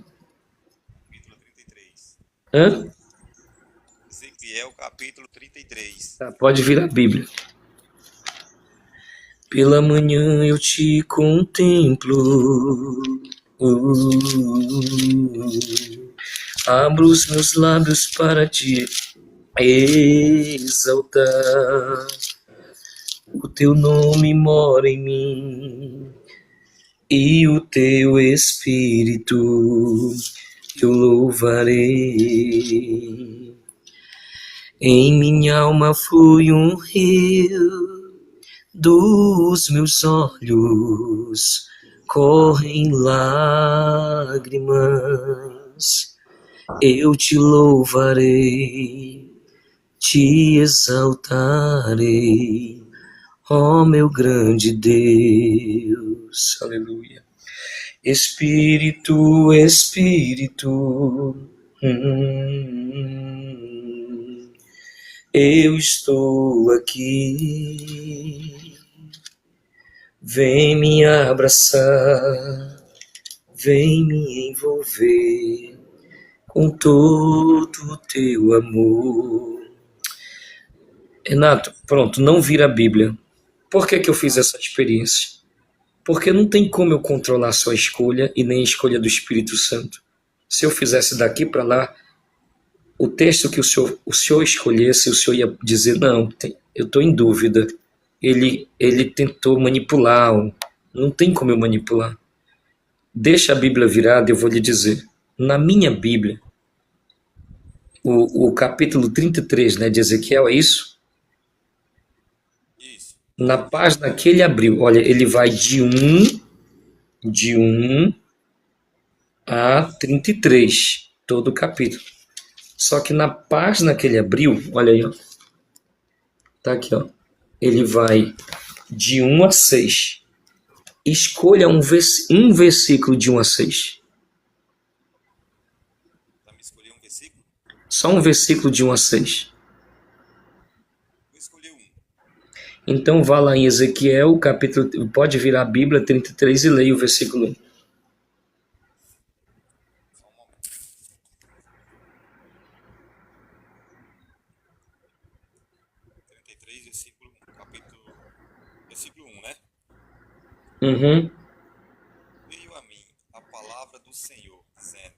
Capítulo 33. hã? Ezequiel, capítulo 33. Tá, pode vir a Bíblia. Pela manhã eu te contemplo, abro os meus lábios para te exaltar. O teu nome mora em mim e o teu Espírito eu louvarei. Em minha alma flui um rio, dos meus olhos correm lágrimas. Eu te louvarei, te exaltarei, ó meu grande Deus. Aleluia. Espírito, Espírito, eu estou aqui. Vem me abraçar, vem me envolver com todo o teu amor. Renato, pronto, não vira a Bíblia. Por que eu fiz essa experiência? Porque não tem como eu controlar a sua escolha e nem a escolha do Espírito Santo. Se eu fizesse daqui para lá, o texto que o senhor escolhesse, o senhor ia dizer, não, eu estou em dúvida. Ele tentou manipular, não tem como eu manipular. Deixa a Bíblia virada, eu vou lhe dizer. Na minha Bíblia, o capítulo 33, né, de Ezequiel, é isso? Isso. Na página que ele abriu, olha, ele vai de 1 a 33, todo o capítulo. Só que na página que ele abriu, olha aí, ó. Tá aqui, ó. Ele vai de 1 a 6. Escolha um versículo de 1 a 6. Para me escolher um versículo? Só um versículo de 1 a 6. Vou escolher um. Então vá lá em Ezequiel, capítulo, pode virar a Bíblia 33 e leia o versículo 1. 3, versículo 1, né? Uhum. Veio a mim a palavra do Senhor, dizendo.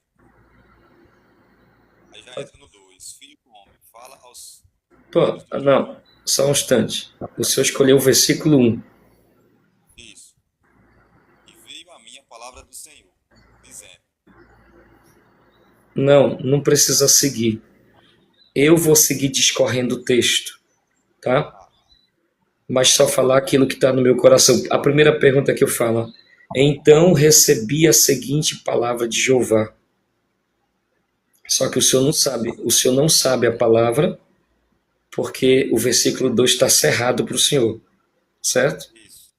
Aí já entra no 2. Filho do homem, fala aos Pô, filhos dos homens. não, só um instante. O senhor escolheu o versículo 1. Isso. E veio a mim a palavra do Senhor, dizendo. Não, não precisa seguir. Eu vou seguir discorrendo o texto, tá? Ah, Mas só falar aquilo que está no meu coração. A primeira pergunta que eu falo: então recebi a seguinte palavra de Jeová. Só que o senhor não sabe a palavra, porque o versículo 2 está cerrado para o senhor, certo? isso.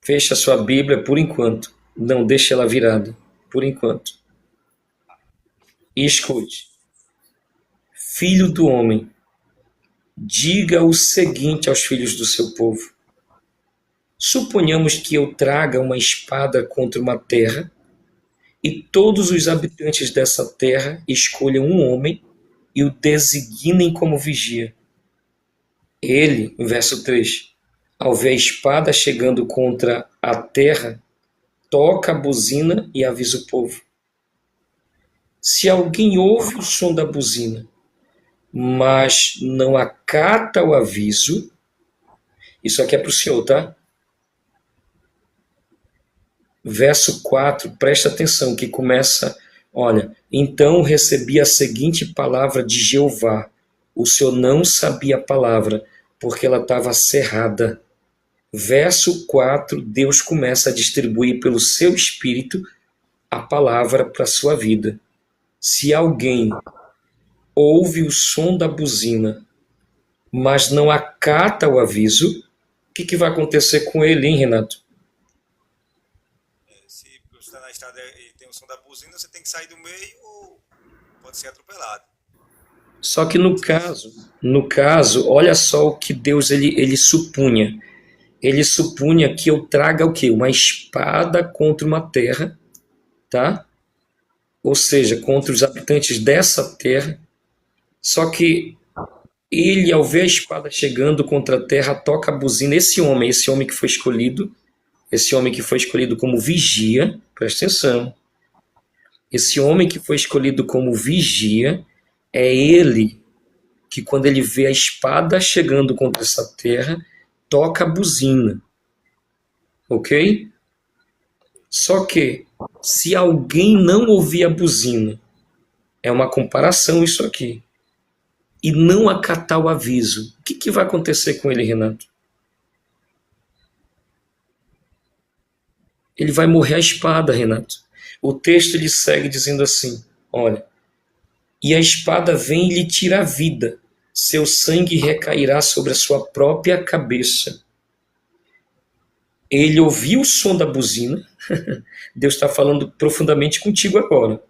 Feche a sua Bíblia por enquanto. Não deixe ela virada, por enquanto. E escute: Filho do homem, diga o seguinte aos filhos do seu povo: suponhamos que eu traga uma espada contra uma terra, e todos os habitantes dessa terra escolham um homem e o designem como vigia. Ele, verso 3, ao ver a espada chegando contra a terra, toca a buzina e avisa o povo. Se alguém ouve o som da buzina, mas não acata o aviso, isso aqui é para o senhor, tá? Verso 4, presta atenção, que começa, olha, então recebi a seguinte palavra de Jeová. O senhor não sabia a palavra, porque ela estava cerrada. Verso 4, Deus começa a distribuir pelo seu espírito a palavra para a sua vida. Se alguém ouve o som da buzina, mas não acata o aviso, o que vai acontecer com ele, hein, Renato? Se você está na estrada e tem o som da buzina, você tem que sair do meio ou pode ser atropelado. Só que no caso, olha só o que Deus ele supunha. Ele supunha que eu traga o quê? Uma espada contra uma terra, tá? Ou seja, contra os habitantes dessa terra. Só que ele, ao ver a espada chegando contra a terra, toca a buzina. Esse homem que foi escolhido, esse homem que foi escolhido como vigia, presta atenção. Esse homem que foi escolhido como vigia é ele que, quando ele vê a espada chegando contra essa terra, toca a buzina, ok? Só que, se alguém não ouvir a buzina, é uma comparação isso aqui, e não acatar o aviso, o que vai acontecer com ele, Renato? Ele vai morrer à espada, Renato. O texto ele segue dizendo assim, olha, e a espada vem e lhe tira a vida, seu sangue recairá sobre a sua própria cabeça. Ele ouviu o som da buzina, Deus está falando profundamente contigo agora.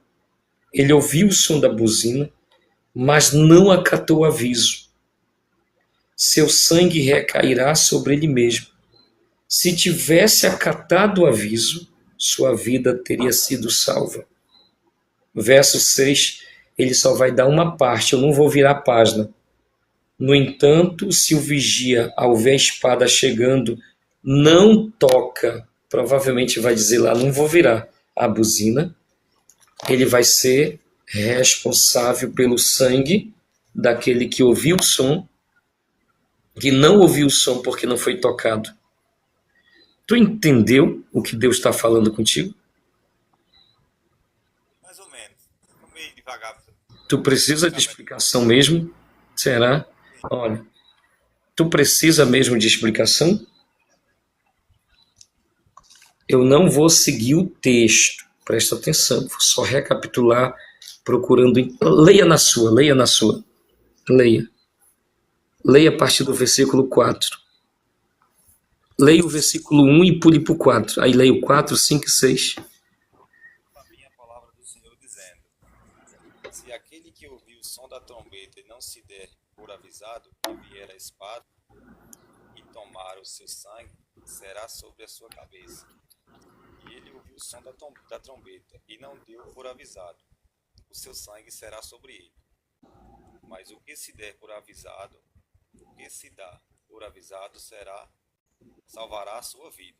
Ele ouviu o som da buzina, mas não acatou o aviso. Seu sangue recairá sobre ele mesmo. Se tivesse acatado o aviso, sua vida teria sido salva. Verso 6, ele só vai dar uma parte, eu não vou virar a página. No entanto, se o vigia, ao ver a espada chegando, não toca, provavelmente vai dizer lá, não vou virar a buzina, ele vai ser responsável pelo sangue daquele que ouviu o som, que não ouviu o som porque não foi tocado. Tu entendeu o que Deus está falando contigo? Mais ou menos. Fica meio devagar. Tu precisa de explicação mesmo? Será? Olha, tu precisa mesmo de explicação? Eu não vou seguir o texto, presta atenção, vou só recapitular, procurando. Leia na sua, leia na sua. Leia. Leia a partir do versículo 4. Leia o versículo 1 e pule para o 4. Aí leia o 4, 5 e 6. A minha palavra do Senhor dizendo: se aquele que ouviu o som da trombeta e não se der por avisado, que vier a espada e tomar o seu sangue, será sobre a sua cabeça. E ele ouviu o som da trombeta e não deu por avisado, o seu sangue será sobre ele. Mas o que se der por avisado, que se dá por avisado salvará a sua vida.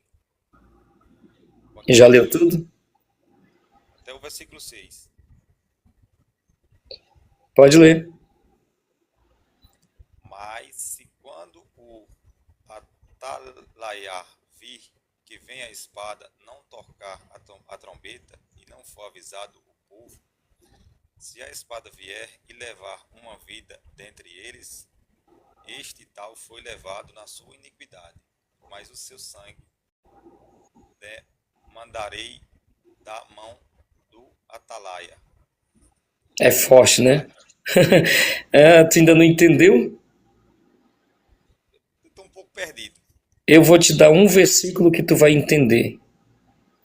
Pode Já ler leu até tudo? até o versículo 6. Pode ler. Mas se quando o atalaiar vir que vem a espada não tocar a trombeta e não for avisado o povo, se a espada vier e levar uma vida dentre eles, este tal foi levado na sua iniquidade, mas o seu sangue mandarei da mão do atalaia. É forte, né? Tu ainda não entendeu? Estou um pouco perdido. Eu vou te dar um versículo que tu vai entender.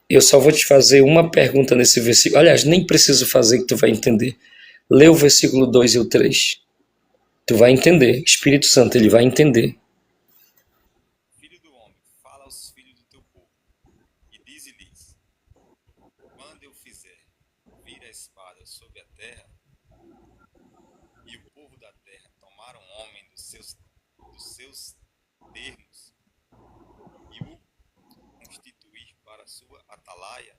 Eu só vou te fazer uma pergunta nesse versículo. Aliás, nem preciso fazer que tu vai entender. Lê o versículo 2 e o 3. Tu vai entender. Espírito Santo, ele vai entender. Filho do homem, fala aos filhos do teu povo, e dize-lhes: quando eu fizer vir a espada sobre a terra, e o povo da terra tomar um homem dos seus termos, e o constituir para sua atalaia,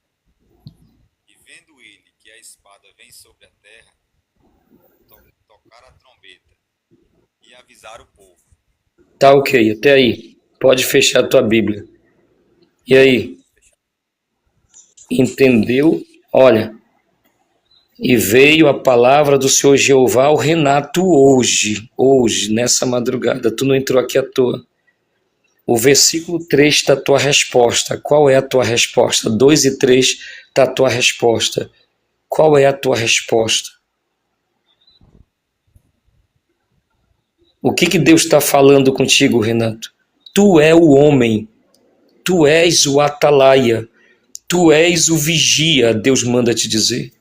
e vendo ele que a espada vem sobre a terra, tocar a trombeta e avisar o povo. Tá ok, até aí. Pode fechar a tua Bíblia. E aí? Entendeu? Olha, e veio a palavra do Senhor Jeová ao Renato hoje, nessa madrugada. Tu não entrou aqui à toa. O versículo 3 está a tua resposta. Qual é a tua resposta? 2 e 3 está a tua resposta. Qual é a tua resposta? O que Deus está falando contigo, Renato? Tu é o homem, tu és o atalaia, tu és o vigia, Deus manda te dizer.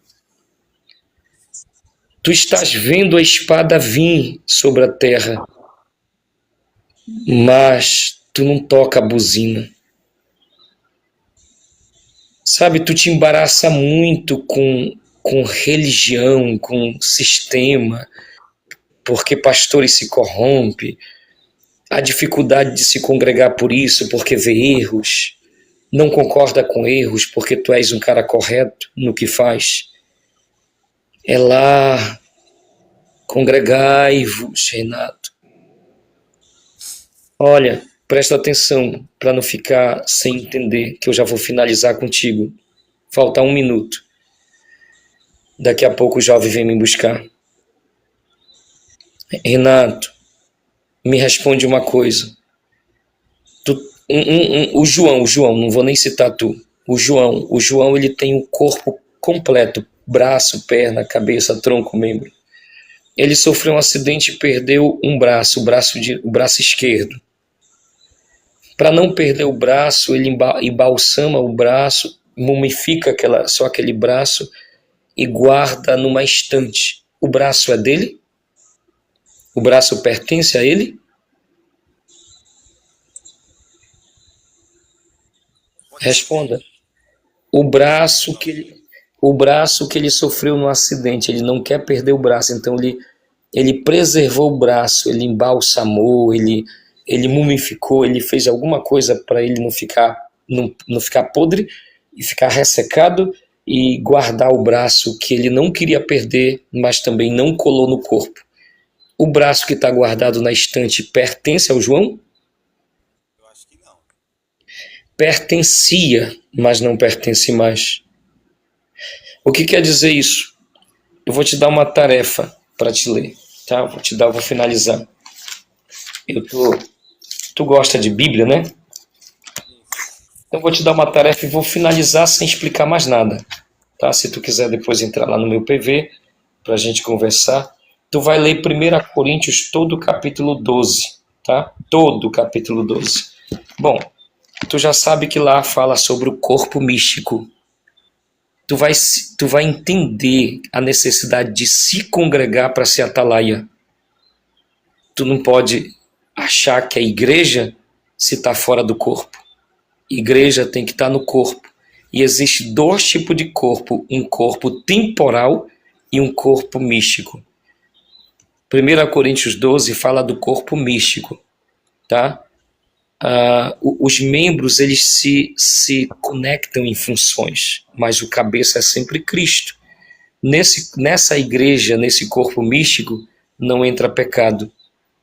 Tu estás vendo a espada vir sobre a terra, mas tu não toca a buzina. Sabe, tu te embaraça muito com religião, com sistema, porque pastores se corrompem, a dificuldade de se congregar por isso, porque vê erros, não concorda com erros, porque tu és um cara correto no que faz. É lá, congregai-vos, Renato. Olha, presta atenção para não ficar sem entender, que eu já vou finalizar contigo. Falta 1 minuto. Daqui a pouco o jovem vem me buscar. Renato, me responde uma coisa. O João, não vou nem citar tu. O João, ele tem o corpo completo, braço, perna, cabeça, tronco, membro. Ele sofreu um acidente e perdeu um braço, o braço esquerdo. Para não perder o braço, ele embalsama o braço, mumifica só aquele braço e guarda numa estante. O braço é dele? O braço pertence a ele? Responda. O braço que ele sofreu no acidente, ele não quer perder o braço, então ele preservou o braço, ele embalsamou, ele mumificou, ele fez alguma coisa para ele não ficar podre e ficar ressecado e guardar o braço que ele não queria perder, mas também não colou no corpo. O braço que está guardado na estante pertence ao João? Eu acho que não. Pertencia, mas não pertence mais. O que quer dizer isso? Eu vou te dar uma tarefa para te ler, tá? Vou finalizar. Tu gosta de Bíblia, né? Então vou te dar uma tarefa e vou finalizar sem explicar mais nada, tá? Se tu quiser depois entrar lá no meu PV para a gente conversar, tu vai ler 1 Coríntios todo o capítulo 12, tá? Todo o capítulo 12. Bom, tu já sabe que lá fala sobre o corpo místico. Tu vai entender a necessidade de se congregar para ser atalaia. Tu não pode achar que a igreja se está fora do corpo. Igreja tem que estar no corpo. E existe 2 tipos de corpo, um corpo temporal e um corpo místico. 1 Coríntios 12 fala do corpo místico, tá? Os membros, eles se conectam em funções, mas o cabeça é sempre Cristo. Nessa igreja, nesse corpo místico, não entra pecado.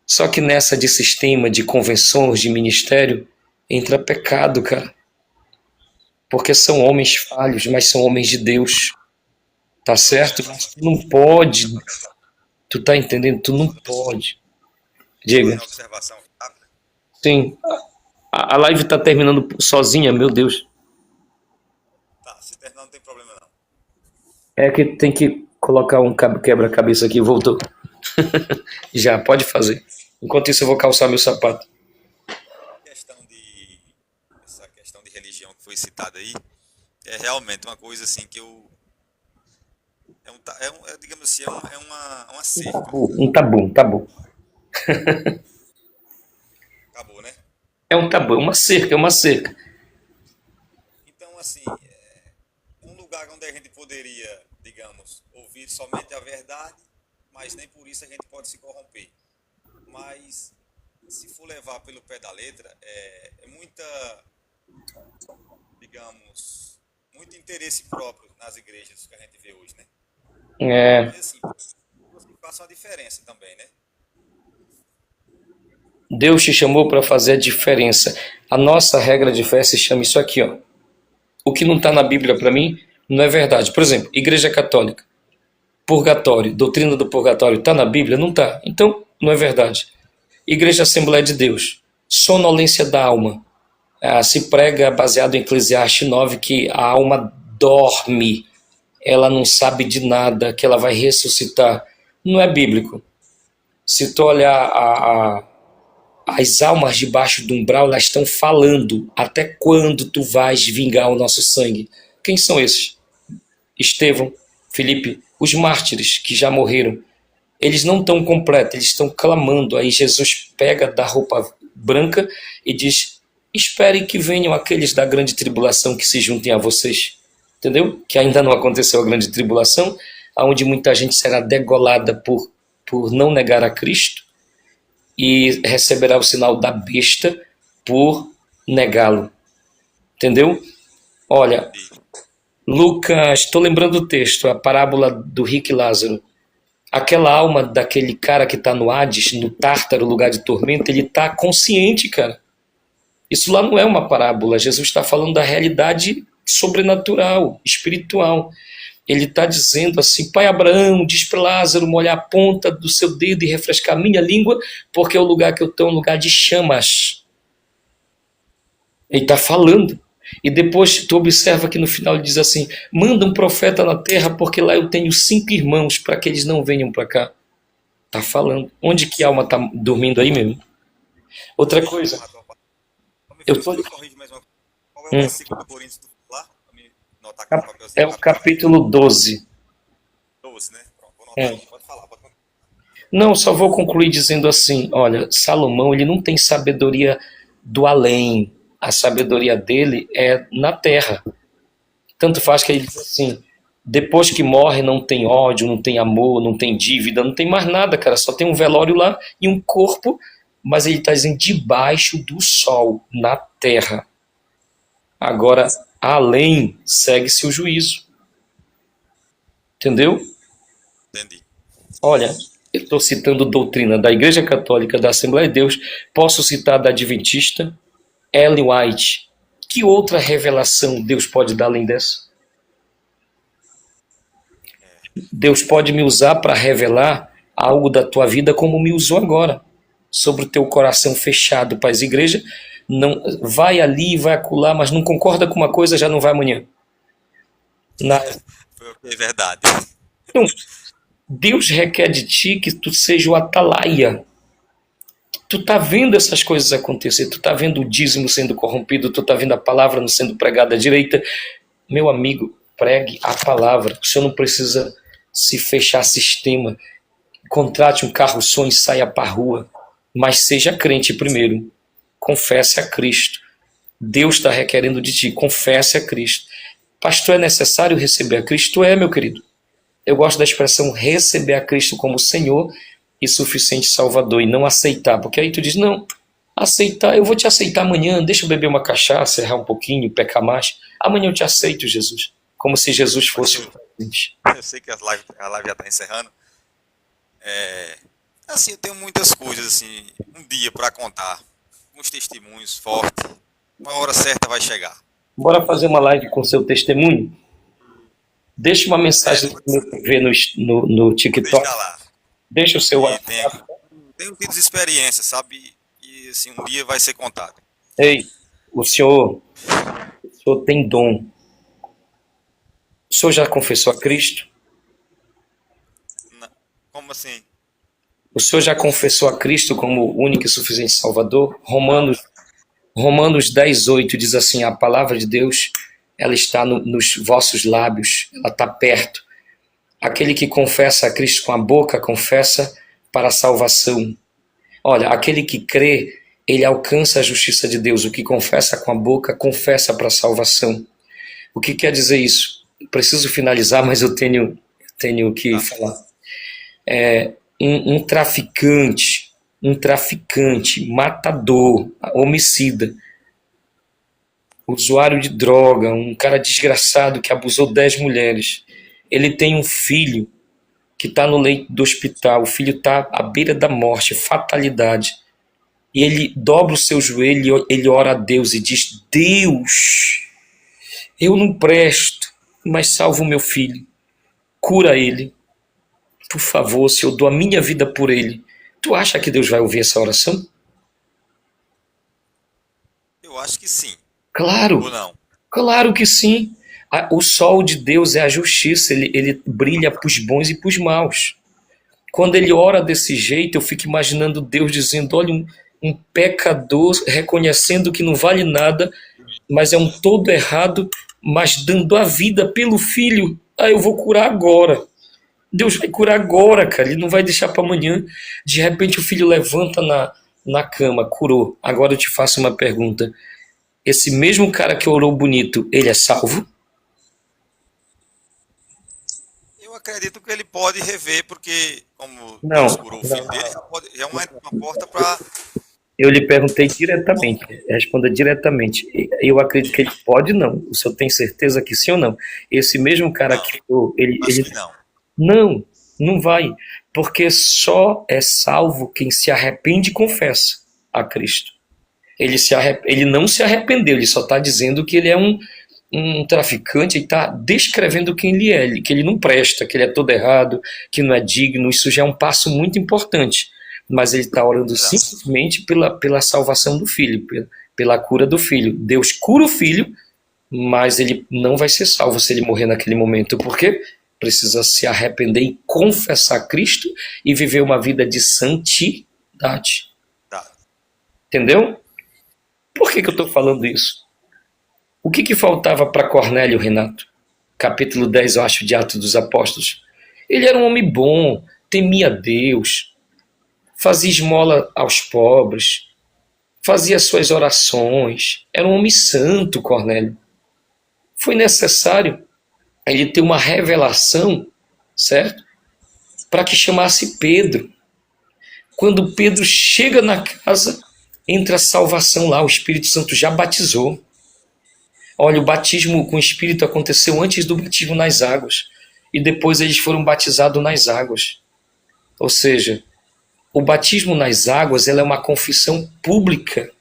Só que nessa de sistema, de convenções, de ministério, entra pecado, cara. Porque são homens falhos, mas são homens de Deus. Tá certo? Mas tu não pode. Tu tá entendendo? Tu não pode. Diga. Uma observação rápida. Sim. A live tá terminando sozinha, meu Deus. Tá, se terminar não tem problema não. É que tem que colocar um quebra-cabeça aqui. Voltou. Já, pode fazer. Enquanto isso, eu vou calçar meu sapato. Essa questão de religião que foi citada aí é realmente uma coisa assim que eu. Digamos assim, é uma cerca. Um tabu. Acabou, né? É um tabu, uma cerca. Então, assim, um lugar onde a gente poderia, digamos, ouvir somente a verdade, mas nem por isso a gente pode se corromper. Mas, se for levar pelo pé da letra, é muita, digamos, muito interesse próprio nas igrejas que a gente vê hoje, né? Mas, assim, faça uma diferença também, né? Deus te chamou para fazer a diferença. A nossa regra de fé se chama isso aqui, ó. O que não está na Bíblia para mim não é verdade. Por exemplo, Igreja Católica, purgatório, doutrina do purgatório, está na Bíblia? Não está. Então, não é verdade. Igreja Assembleia de Deus, sonolência da alma. Se prega baseado em Eclesiastes 9 que a alma dorme, ela não sabe de nada, que ela vai ressuscitar. Não é bíblico. Se tu olhar as almas debaixo do umbral, elas estão falando. Até quando tu vais vingar o nosso sangue? Quem são esses? Estevão, Filipe, os mártires que já morreram. Eles não estão completos, eles estão clamando. Aí Jesus pega da roupa branca e diz: esperem que venham aqueles da grande tribulação que se juntem a vocês. Entendeu? Que ainda não aconteceu a grande tribulação, onde muita gente será degolada por não negar a Cristo e receberá o sinal da besta por negá-lo. Entendeu? Olha, Lucas, estou lembrando o texto, a parábola do rico e Lázaro. Aquela alma daquele cara que está no Hades, no Tártaro, lugar de tormento, ele está consciente, cara. Isso lá não é uma parábola. Jesus está falando da realidade sobrenatural, espiritual. Ele está dizendo assim: Pai Abraão, diz para Lázaro molhar a ponta do seu dedo e refrescar a minha língua, porque o lugar que eu estou é um lugar de chamas. Ele está falando. E depois tu observa que no final ele diz assim: manda um profeta na terra, porque lá eu tenho 5 irmãos, para que eles não venham para cá. Está falando. Onde que a alma está dormindo aí mesmo? Outra coisa. Eu tô... Qual é o versículo do Coríntios que tu lá? É o capítulo 12. 12, né? Pronto, vou anotar aí, pode falar. Não, só vou concluir dizendo assim: olha, Salomão, ele não tem sabedoria do além. A sabedoria dele é na terra. Tanto faz que ele diz assim: depois que morre não tem ódio, não tem amor, não tem dívida, não tem mais nada, cara. Só tem um velório lá e um corpo, mas ele está dizendo debaixo do sol, na terra. Agora, além, segue-se o juízo. Entendeu? Entendi. Olha, eu estou citando doutrina da Igreja Católica, da Assembleia de Deus, posso citar da Adventista, Ellen White. Que outra revelação Deus pode dar além dessa? Deus pode me usar para revelar algo da tua vida como me usou agora, sobre o teu coração fechado para as igrejas. Não, vai ali, vai acolá, mas não concorda com uma coisa, já não vai amanhã. É verdade. Então, Deus requer de ti que tu seja o atalaia. Tu tá vendo essas coisas acontecer, tu tá vendo o dízimo sendo corrompido, tu tá vendo a palavra não sendo pregada à direita. Meu amigo, pregue a palavra. O senhor não precisa se fechar sistema. Contrate um carro-som e saia para a rua. Mas seja crente primeiro. Confesse a Cristo. Deus está requerendo de ti. Confesse a Cristo. Pastor, é necessário receber a Cristo? É, meu querido. Eu gosto da expressão receber a Cristo como Senhor e suficiente Salvador e não aceitar, porque aí tu diz, não, aceitar, eu vou te aceitar amanhã, deixa eu beber uma cachaça, errar um pouquinho, pecar mais, amanhã eu te aceito, Jesus, como se Jesus fosse o presente. Eu sei que a live já está encerrando. Assim, eu tenho muitas coisas, assim, um dia para contar, uns testemunhos fortes. Uma hora certa vai chegar. Bora fazer uma live com seu testemunho? Deixa uma mensagem Pode no TV, no TikTok, deixar lá. deixa o seu E WhatsApp. tenho tido experiência, sabe? E assim, um dia vai ser contado. Ei, o senhor tem dom. O senhor já confessou a Cristo? Como assim? O senhor já confessou a Cristo como o único e suficiente Salvador? Romanos 10:8 diz assim, a palavra de Deus, ela está nos vossos lábios, ela está perto. Aquele que confessa a Cristo com a boca, confessa para a salvação. Olha, aquele que crê, ele alcança a justiça de Deus. O que confessa com a boca, confessa para a salvação. O que quer dizer isso? Preciso finalizar, mas eu tenho que falar. Um traficante, matador, homicida, usuário de droga, um cara desgraçado que abusou 10 mulheres. Ele tem um filho que está no leito do hospital, o filho está à beira da morte, fatalidade. E ele dobra o seu joelho, ele ora a Deus e diz, Deus, eu não presto, mas salva o meu filho, cura ele. Por favor, se eu dou a minha vida por ele, tu acha que Deus vai ouvir essa oração? Eu acho que sim. Claro, Ou não? claro que sim. O sol de Deus é a justiça, ele brilha para os bons e para os maus. Quando ele ora desse jeito, eu fico imaginando Deus dizendo, olha, um pecador reconhecendo que não vale nada, mas é um todo errado, mas dando a vida pelo filho. Ah, eu vou curar agora. Deus vai curar agora, cara. Ele não vai deixar para amanhã. De repente o filho levanta na cama, curou. Agora eu te faço uma pergunta. Esse mesmo cara que orou bonito, ele é salvo? Eu acredito que ele pode rever, porque como Não. Deus curou o filho dele, é uma porta para... Eu lhe perguntei diretamente. Responda diretamente. Eu acredito que ele pode, não. O senhor tem certeza que sim ou não? Esse mesmo cara que acho que não. Não vai, porque só é salvo quem se arrepende e confessa a Cristo. Ele não se arrependeu, ele só está dizendo que ele é um traficante, ele está descrevendo quem ele é, que ele não presta, que ele é todo errado, que não é digno. Isso já é um passo muito importante, mas ele está orando simplesmente pela salvação do filho, pela cura do filho. Deus cura o filho, mas ele não vai ser salvo se ele morrer naquele momento. Por quê? Precisa se arrepender e confessar Cristo e viver uma vida de santidade. Entendeu? Por que eu estou falando isso? O que faltava para Cornélio, Renato? Capítulo 10, eu acho, de Atos dos Apóstolos. Ele era um homem bom, temia Deus, fazia esmola aos pobres, fazia suas orações, era um homem santo, Cornélio. Foi necessário ele ter uma revelação, certo? Para que chamasse Pedro. Quando Pedro chega na casa, entra a salvação lá, o Espírito Santo já batizou. Olha, o batismo com o Espírito aconteceu antes do batismo nas águas, e depois eles foram batizados nas águas. Ou seja, o batismo nas águas, ela é uma confissão pública.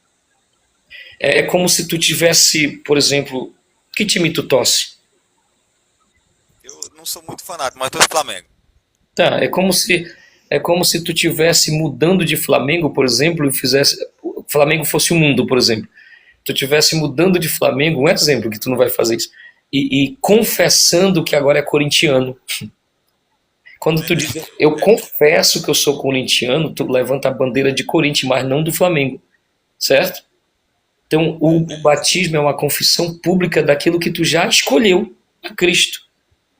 É como se tu tivesse, por exemplo, que time tu torce? Não sou muito fanático, mas torço Flamengo. Tá, é como se tu tivesse mudando de Flamengo, por exemplo, e fizesse o Flamengo fosse o mundo, por exemplo. Tu tivesse mudando de Flamengo, um exemplo que tu não vai fazer isso, e confessando que agora é corintiano. Quando tu diz, eu confesso que eu sou corintiano, tu levanta a bandeira de Corinthians, mas não do Flamengo, certo? Então, o batismo é uma confissão pública daquilo que tu já escolheu a Cristo.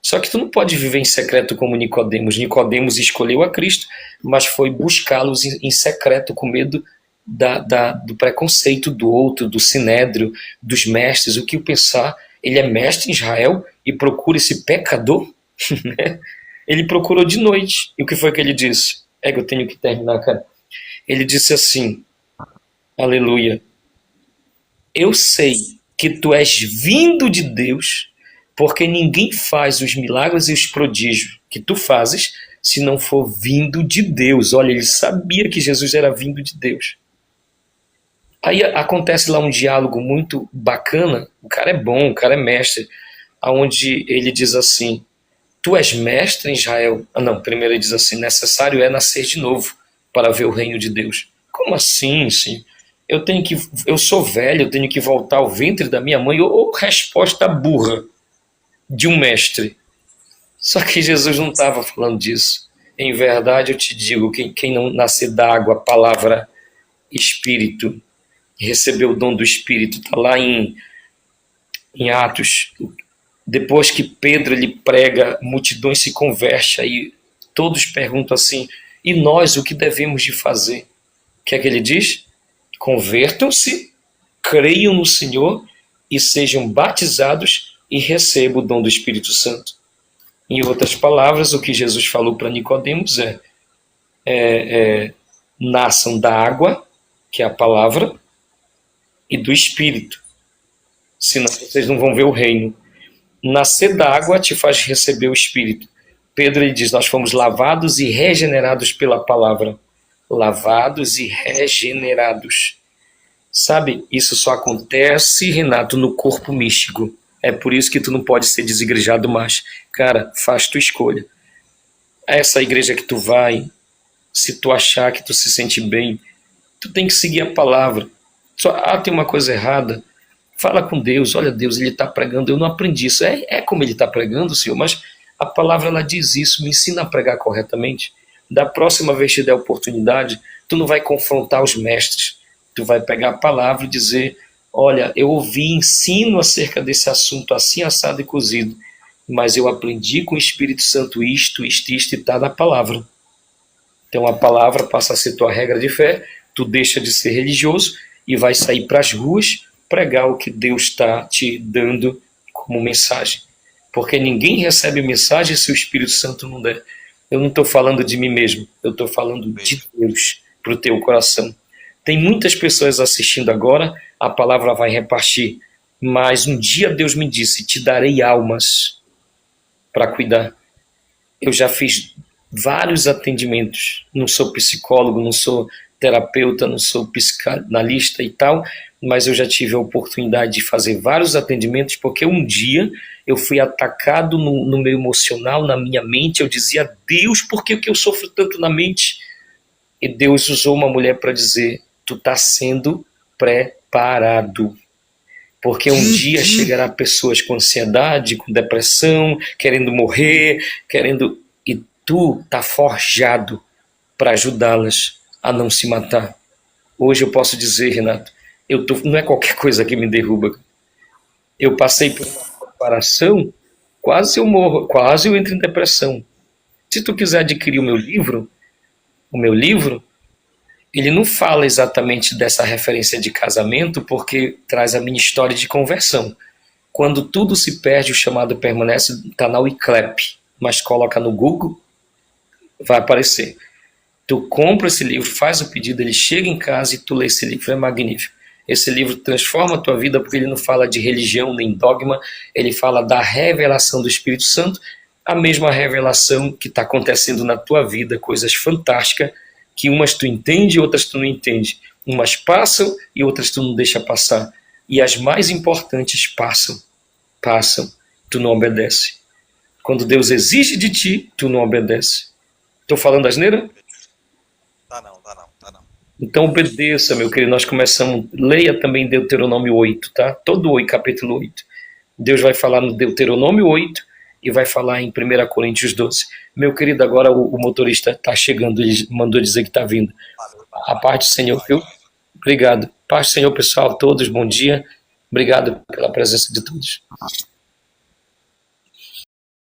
Só que tu não pode viver em secreto como Nicodemos. Nicodemos escolheu a Cristo, mas foi buscá-los em secreto com medo do preconceito do outro, do sinédrio, dos mestres. O que eu pensar? Ele é mestre em Israel e procura esse pecador? Ele procurou de noite. E o que foi que ele disse? É que eu tenho que terminar, cara. Ele disse assim, aleluia, eu sei que tu és vindo de Deus, porque ninguém faz os milagres e os prodígios que tu fazes se não for vindo de Deus. Olha, ele sabia que Jesus era vindo de Deus. Aí acontece lá um diálogo muito bacana, o cara é bom, o cara é mestre, onde ele diz assim, tu és mestre em Israel? Ah, não, primeiro ele diz assim, necessário é nascer de novo para ver o reino de Deus. Como assim, sim? Eu sou velho, eu tenho que voltar ao ventre da minha mãe, ou resposta burra de um mestre. Só que Jesus não estava falando disso. Em verdade, eu te digo, quem não nascer da água, palavra, espírito, recebeu o dom do espírito, está lá em Atos, depois que Pedro ele prega, multidões se convertem, aí todos perguntam assim, e nós o que devemos de fazer? O que é que ele diz? Convertam-se, creiam no Senhor e sejam batizados e recebam o dom do Espírito Santo. Em outras palavras, o que Jesus falou para Nicodemos nasçam da água, que é a palavra, e do Espírito. Senão vocês não vão ver o reino. Nascer da água te faz receber o Espírito. Pedro ele diz, nós fomos lavados e regenerados pela palavra. Lavados e regenerados. Sabe, isso só acontece, Renato, no corpo místico. É por isso que tu não pode ser desigrejado mais. Cara, faz tua escolha. Essa igreja que tu vai, se tu achar que tu se sente bem, tu tem que seguir a palavra. Tem uma coisa errada, fala com Deus, olha Deus, ele está pregando, eu não aprendi isso. É como ele está pregando, Senhor, mas a palavra ela diz isso, me ensina a pregar corretamente. Da próxima vez que te der oportunidade, tu não vai confrontar os mestres, tu vai pegar a palavra e dizer, olha, eu ouvi ensino acerca desse assunto assim, assado e cozido, mas eu aprendi com o Espírito Santo isto, e está na palavra. Então a palavra passa a ser tua regra de fé, tu deixa de ser religioso e vai sair para as ruas pregar o que Deus está te dando como mensagem. Porque ninguém recebe mensagem se o Espírito Santo não der. Eu não estou falando de mim mesmo, eu estou falando de Deus para o teu coração. Tem muitas pessoas assistindo agora, a palavra vai repartir, mas um dia Deus me disse, te darei almas para cuidar. Eu já fiz vários atendimentos, não sou psicólogo, não sou terapeuta, não sou psicanalista e tal, mas eu já tive a oportunidade de fazer vários atendimentos, porque um dia eu fui atacado no meu emocional, na minha mente, eu dizia, Deus, por que eu sofro tanto na mente? E Deus usou uma mulher para dizer, tu está sendo preparado. Porque um dia chegará pessoas com ansiedade, com depressão, querendo morrer, e tu está forjado para ajudá-las a não se matar. Hoje eu posso dizer, Renato, não é qualquer coisa que me derruba. Eu passei por uma preparação, quase eu morro, quase eu entro em depressão. Se tu quiser adquirir o meu livro, ele não fala exatamente dessa referência de casamento, porque traz a minha história de conversão. Quando tudo se perde, o chamado permanece, está na Wiclap, mas coloca no Google, vai aparecer. Tu compra esse livro, faz o pedido, ele chega em casa e tu lê esse livro, é magnífico. Esse livro transforma a tua vida, porque ele não fala de religião nem dogma, ele fala da revelação do Espírito Santo, a mesma revelação que está acontecendo na tua vida, coisas fantásticas, que umas tu entende e outras tu não entende. Umas passam e outras tu não deixa passar. E as mais importantes passam, tu não obedece. Quando Deus exige de ti, tu não obedece. Estou falando asneira? Tá não. Então obedeça, meu querido. Nós começamos, leia também Deuteronômio 8, tá? Todo 8, capítulo 8. Deus vai falar no Deuteronômio 8 e vai falar em 1 Coríntios 12. Meu querido, agora o motorista está chegando, ele mandou dizer que está vindo. A paz do Senhor, viu? Obrigado. Paz do Senhor, pessoal, todos, bom dia. Obrigado pela presença de todos.